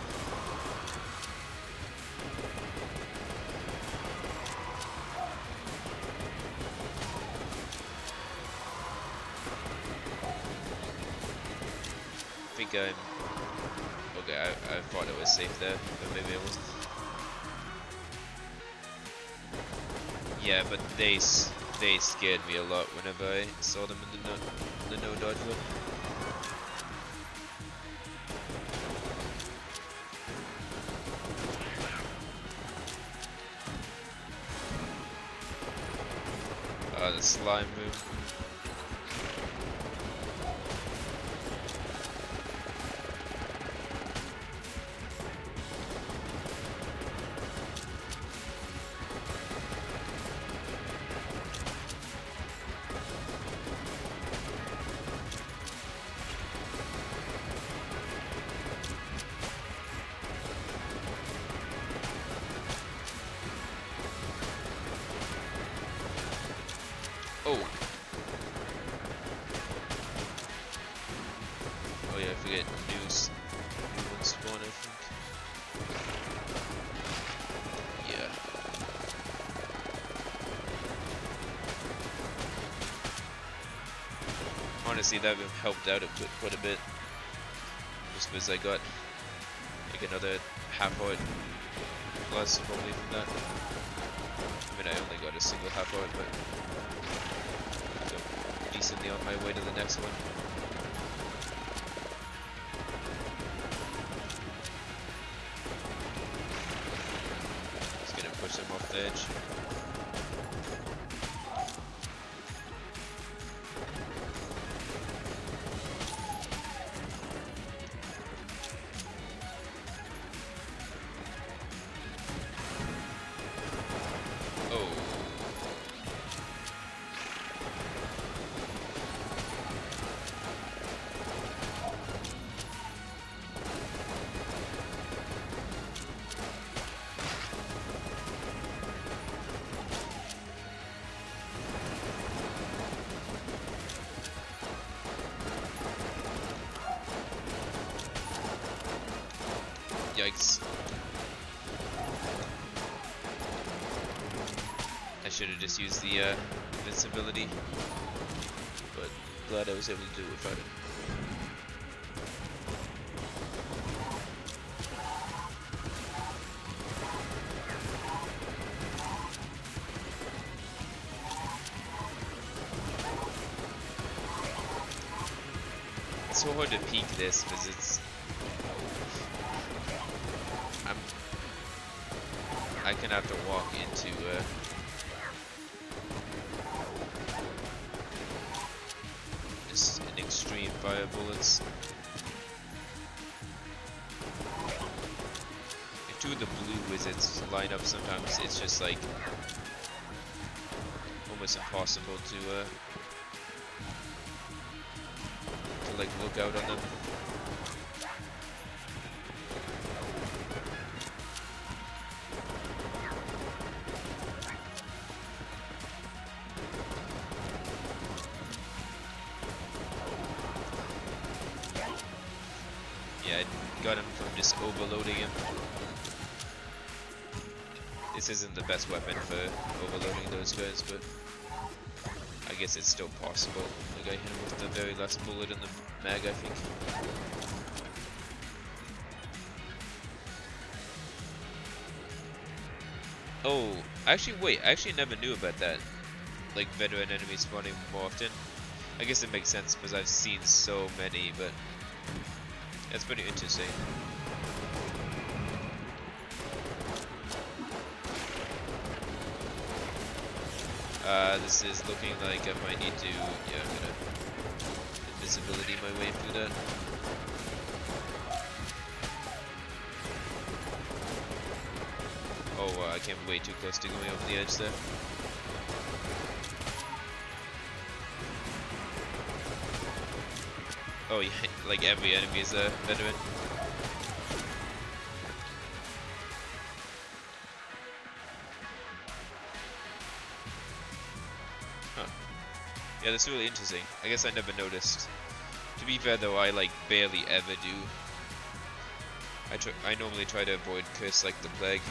[SPEAKER 1] I think I'm okay. I thought it was safe there, but maybe it wasn't. Yeah, but they scared me a lot whenever I saw them in the no dodge one. The slime room. Oh. Oh yeah, I forget new one spawn, I think. Yeah. Honestly, that helped out quite a bit. Just because I got like another half-heart plus probably from that. I mean, I only got a single half-heart, but decently on my way to the next one. Just gonna push him off the edge. Yikes. I should have just used the invincibility, but glad I was able to do it without it. It's so hard to peek this because it's I can have to walk into just an extreme fire bullets. If two of the blue wizards line up, sometimes it's just like almost impossible to like look out on them. Yeah, I got him from just overloading him. This isn't the best weapon for overloading those guys, but I guess it's still possible. Like I hit him with the very last bullet in the mag, I think. Oh, actually wait, I actually never knew about that. Like veteran enemies spawning more often. I guess it makes sense because I've seen so many, but that's pretty interesting. This is looking like I might need to, yeah, I'm gonna invisibility my way through that. Oh, I came way too close to going over the edge there. Oh yeah, like every enemy is a veteran. Huh. Yeah, that's really interesting. I guess I never noticed. To be fair though, I like barely ever do. I normally try to avoid curse like the plague.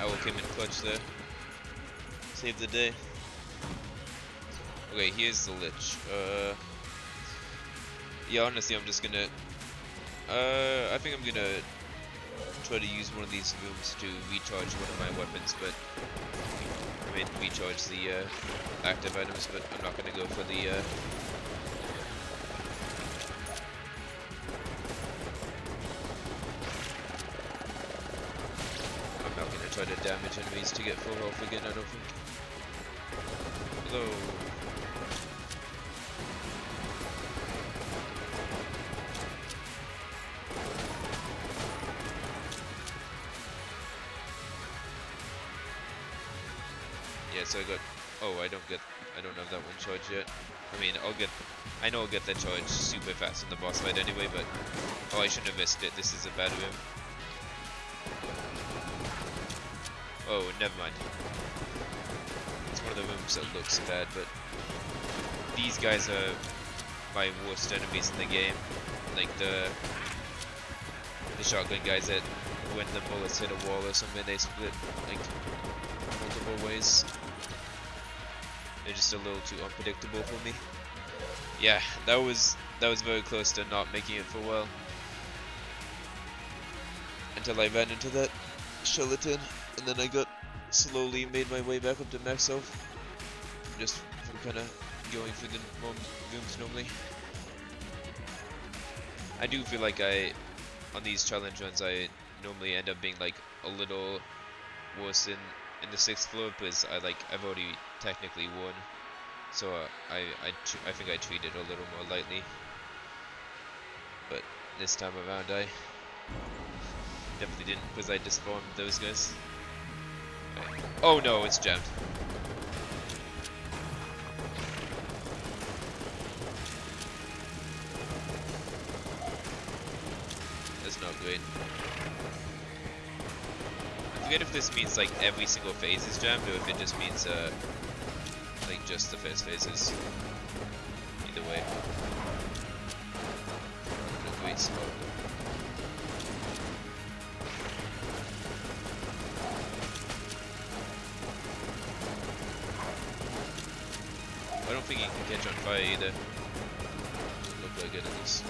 [SPEAKER 1] Owl came in clutch there. Saved the day. Okay, here's the Lich. Yeah, honestly, I'm just gonna... I think I'm gonna try to use one of these rooms to recharge one of my weapons, but... I mean, recharge the active items, but I'm not gonna go for the... I'm not gonna try to damage enemies to get full health again, I don't think. Hello. Yeah, so I got... Oh, I don't have that one charged yet. I mean, I know I'll get that charge super fast in the boss fight anyway, but... Oh, I shouldn't have missed it. This is a bad room. Oh, never mind. It's one of the rooms that looks bad, but... These guys are my worst enemies in the game. Like the shotgun guys that when the bullets hit a wall or something, they split like multiple ways. They're just a little too unpredictable for me. Yeah, that was very close to not making it for well. Until I ran into that skeleton, and then I got slowly made my way back up to max health. Just from kind of going through the rooms normally. I do feel like on these challenge runs, I normally end up being like a little worse in the 6th floor because I've already technically won So I think I treated a little more lightly, but this time around I definitely didn't because I disformed those guys. Right. Oh no, it's jammed. That's not great. I forget if this means like every single phase is jammed or if it just means like just the first phases. Either way. I'm in a great spot. I don't think he can catch on fire either. Doesn't look like it at least.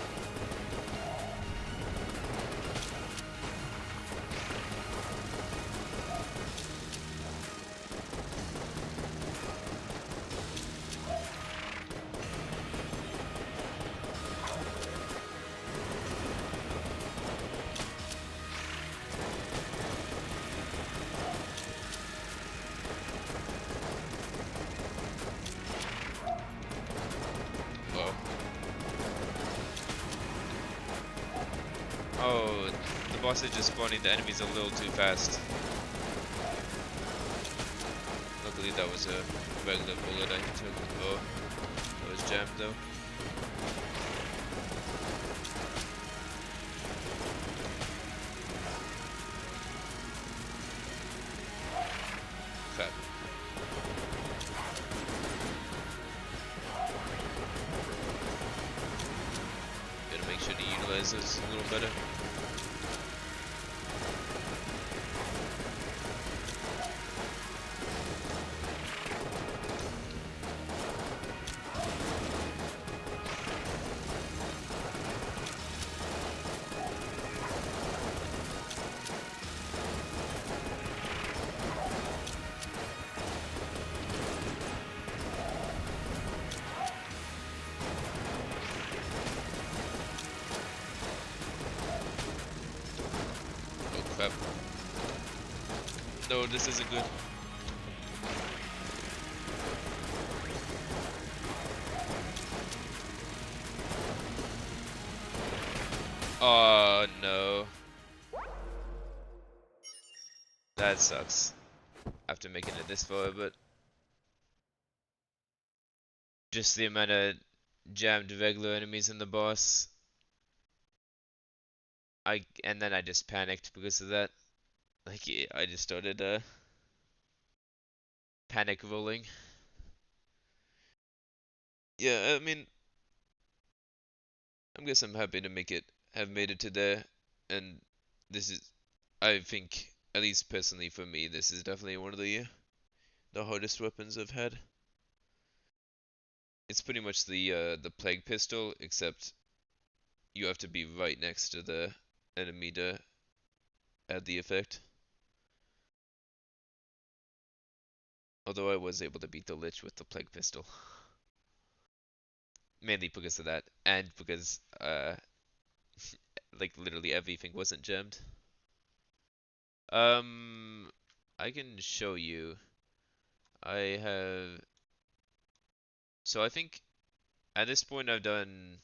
[SPEAKER 1] Well. Oh, the boss is just spawning the enemies a little too fast. Luckily that was a regular bullet I took. Oh, that was jammed though. Crap. Gotta make sure to utilize this a little better. Oh crap. No, this isn't good. Oh no. That sucks. After making it this far, but just the amount of jammed regular enemies in the boss. And then I just panicked because of that. Like I just started panic rolling. Yeah, I mean, I guess I'm happy to have made it to there, and this is, I think, at least personally for me, this is definitely one of the hardest weapons I've had. It's pretty much the plague pistol, except you have to be right next to the enemy to add the effect. Although I was able to beat the Lich with the plague pistol, mainly because of that, and because like literally everything wasn't gemmed. Um, I can show you. I have. So I think at this point I've done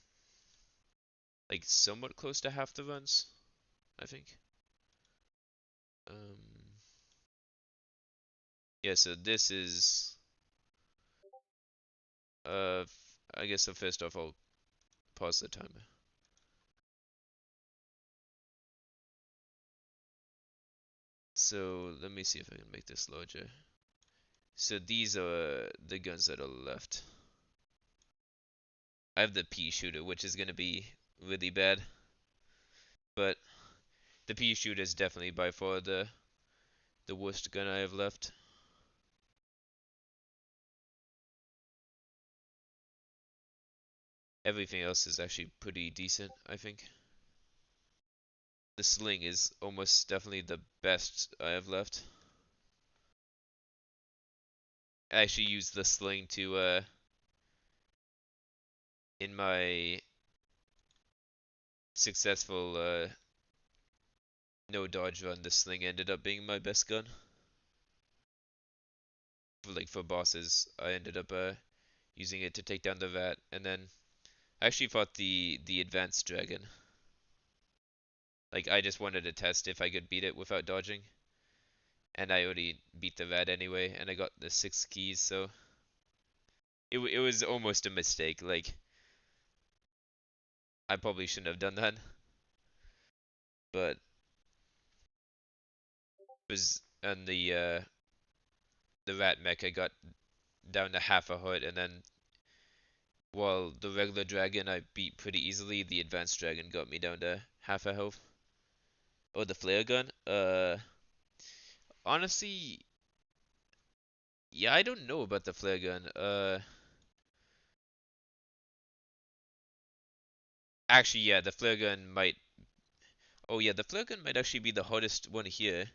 [SPEAKER 1] like somewhat close to half the runs. I think. Um, yeah. So this is. I guess so. First off, I'll pause the timer. So let me see if I can make this larger. So these are the guns that are left. I have the pea shooter, which is gonna be really bad, but the pea shooter is definitely by far the worst gun I have left. Everything else is actually pretty decent, I think. The sling is almost definitely the best I have left. I actually used the sling to in my successful no dodge run, the sling ended up being my best gun. Like for bosses, I ended up using it to take down the rat, and then I actually fought the advanced dragon. Like I just wanted to test if I could beat it without dodging, and I already beat the rat anyway, and I got the 6 keys, so it was almost a mistake. Like I probably shouldn't have done that, but it was on the rat mech I got down to half a heart, and then while the regular dragon I beat pretty easily, the advanced dragon got me down to half a health. Oh, the flare gun? Honestly, yeah, I don't know about the flare gun. Actually, yeah, the flare gun might. Oh, yeah, the flare gun might actually be the hardest one here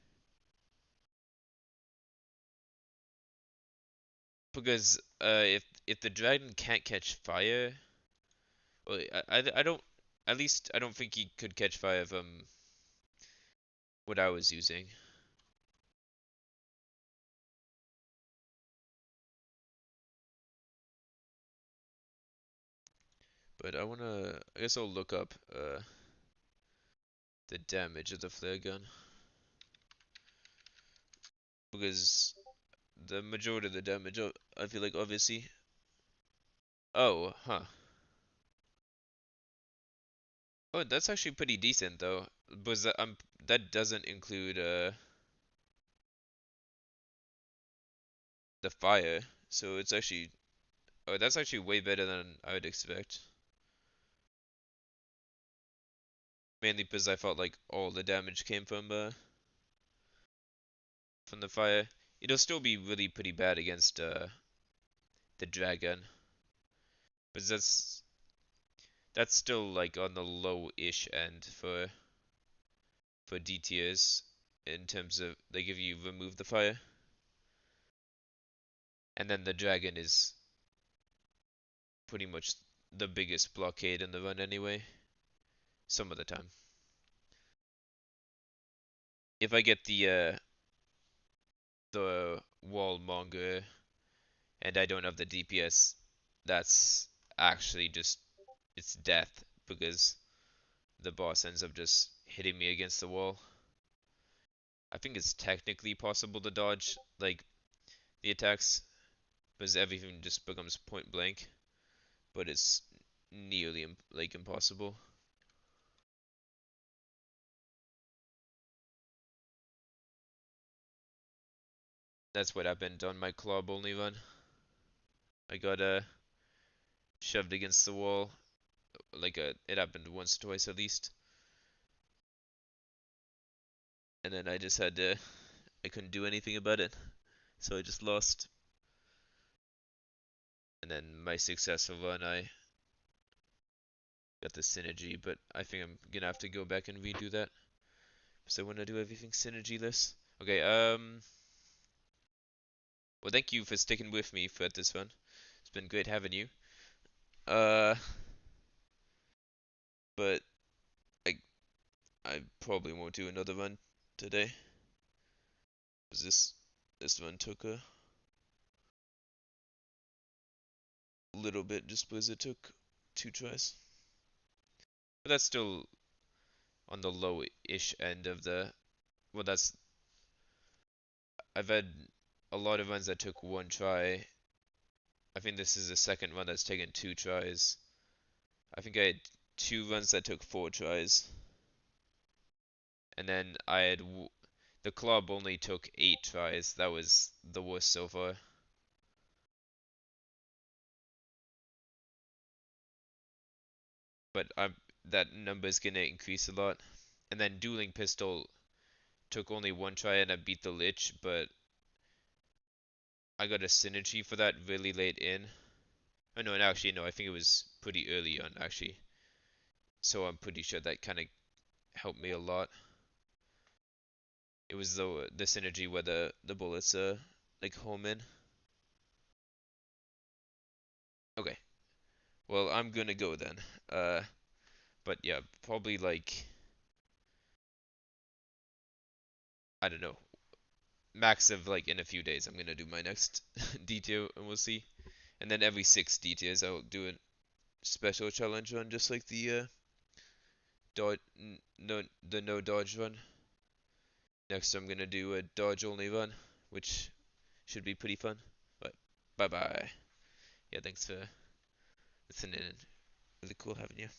[SPEAKER 1] because if the dragon can't catch fire, well, I don't. At least I don't think he could catch fire from what I was using. But I wanna. I guess I'll look up the damage of the flare gun because the majority of the damage, I feel like obviously. Oh, huh. Oh, that's actually pretty decent though. But that doesn't include the fire, so it's actually oh that's actually way better than I would expect. Mainly because I felt like all the damage came from the fire. It'll still be really pretty bad against the dragon, but that's still like on the low-ish end for D tiers in terms of like if you remove the fire, and then the dragon is pretty much the biggest blockade in the run anyway. Some of the time. If I get the wall monger and I don't have the DPS, that's actually just it's death because the boss ends up just hitting me against the wall. I think it's technically possible to dodge like the attacks because everything just becomes point blank, but it's nearly like impossible. That's what happened on my club only run. I got shoved against the wall like it happened once or twice at least, and then I just had to I couldn't do anything about it, so I just lost. And then my successful run, I got the synergy, but I think I'm gonna have to go back and redo that because I want to do everything synergyless. Okay, well, thank you for sticking with me for this one. It's been great having you. Uh, but I I probably won't do another run today because this one took a little bit just because it took 2 tries. But that's still on the low-ish end of the. Well, that's I've had a lot of runs that took 1 try. I think this is the second run that's taken 2 tries. I think I had 2 runs that took 4 tries, and then the club only took 8 tries. That was the worst so far. But that number is gonna increase a lot. And then dueling pistol took only 1 try, and I beat the lich, but I got a synergy for that really late in. Oh no, and actually no, I think it was pretty early on actually. So I'm pretty sure that kind of helped me a lot. It was the synergy where the bullets like home in. Okay, well I'm gonna go then. Uh, but yeah, probably like I don't know, max of like in a few days I'm gonna do my next detail and we'll see. And then every 6 DTs I'll do a special challenge run, just like the dodge, no, the no dodge run. Next I'm gonna do a dodge only run, which should be pretty fun. But bye bye. Yeah, thanks for listening. Really cool having you.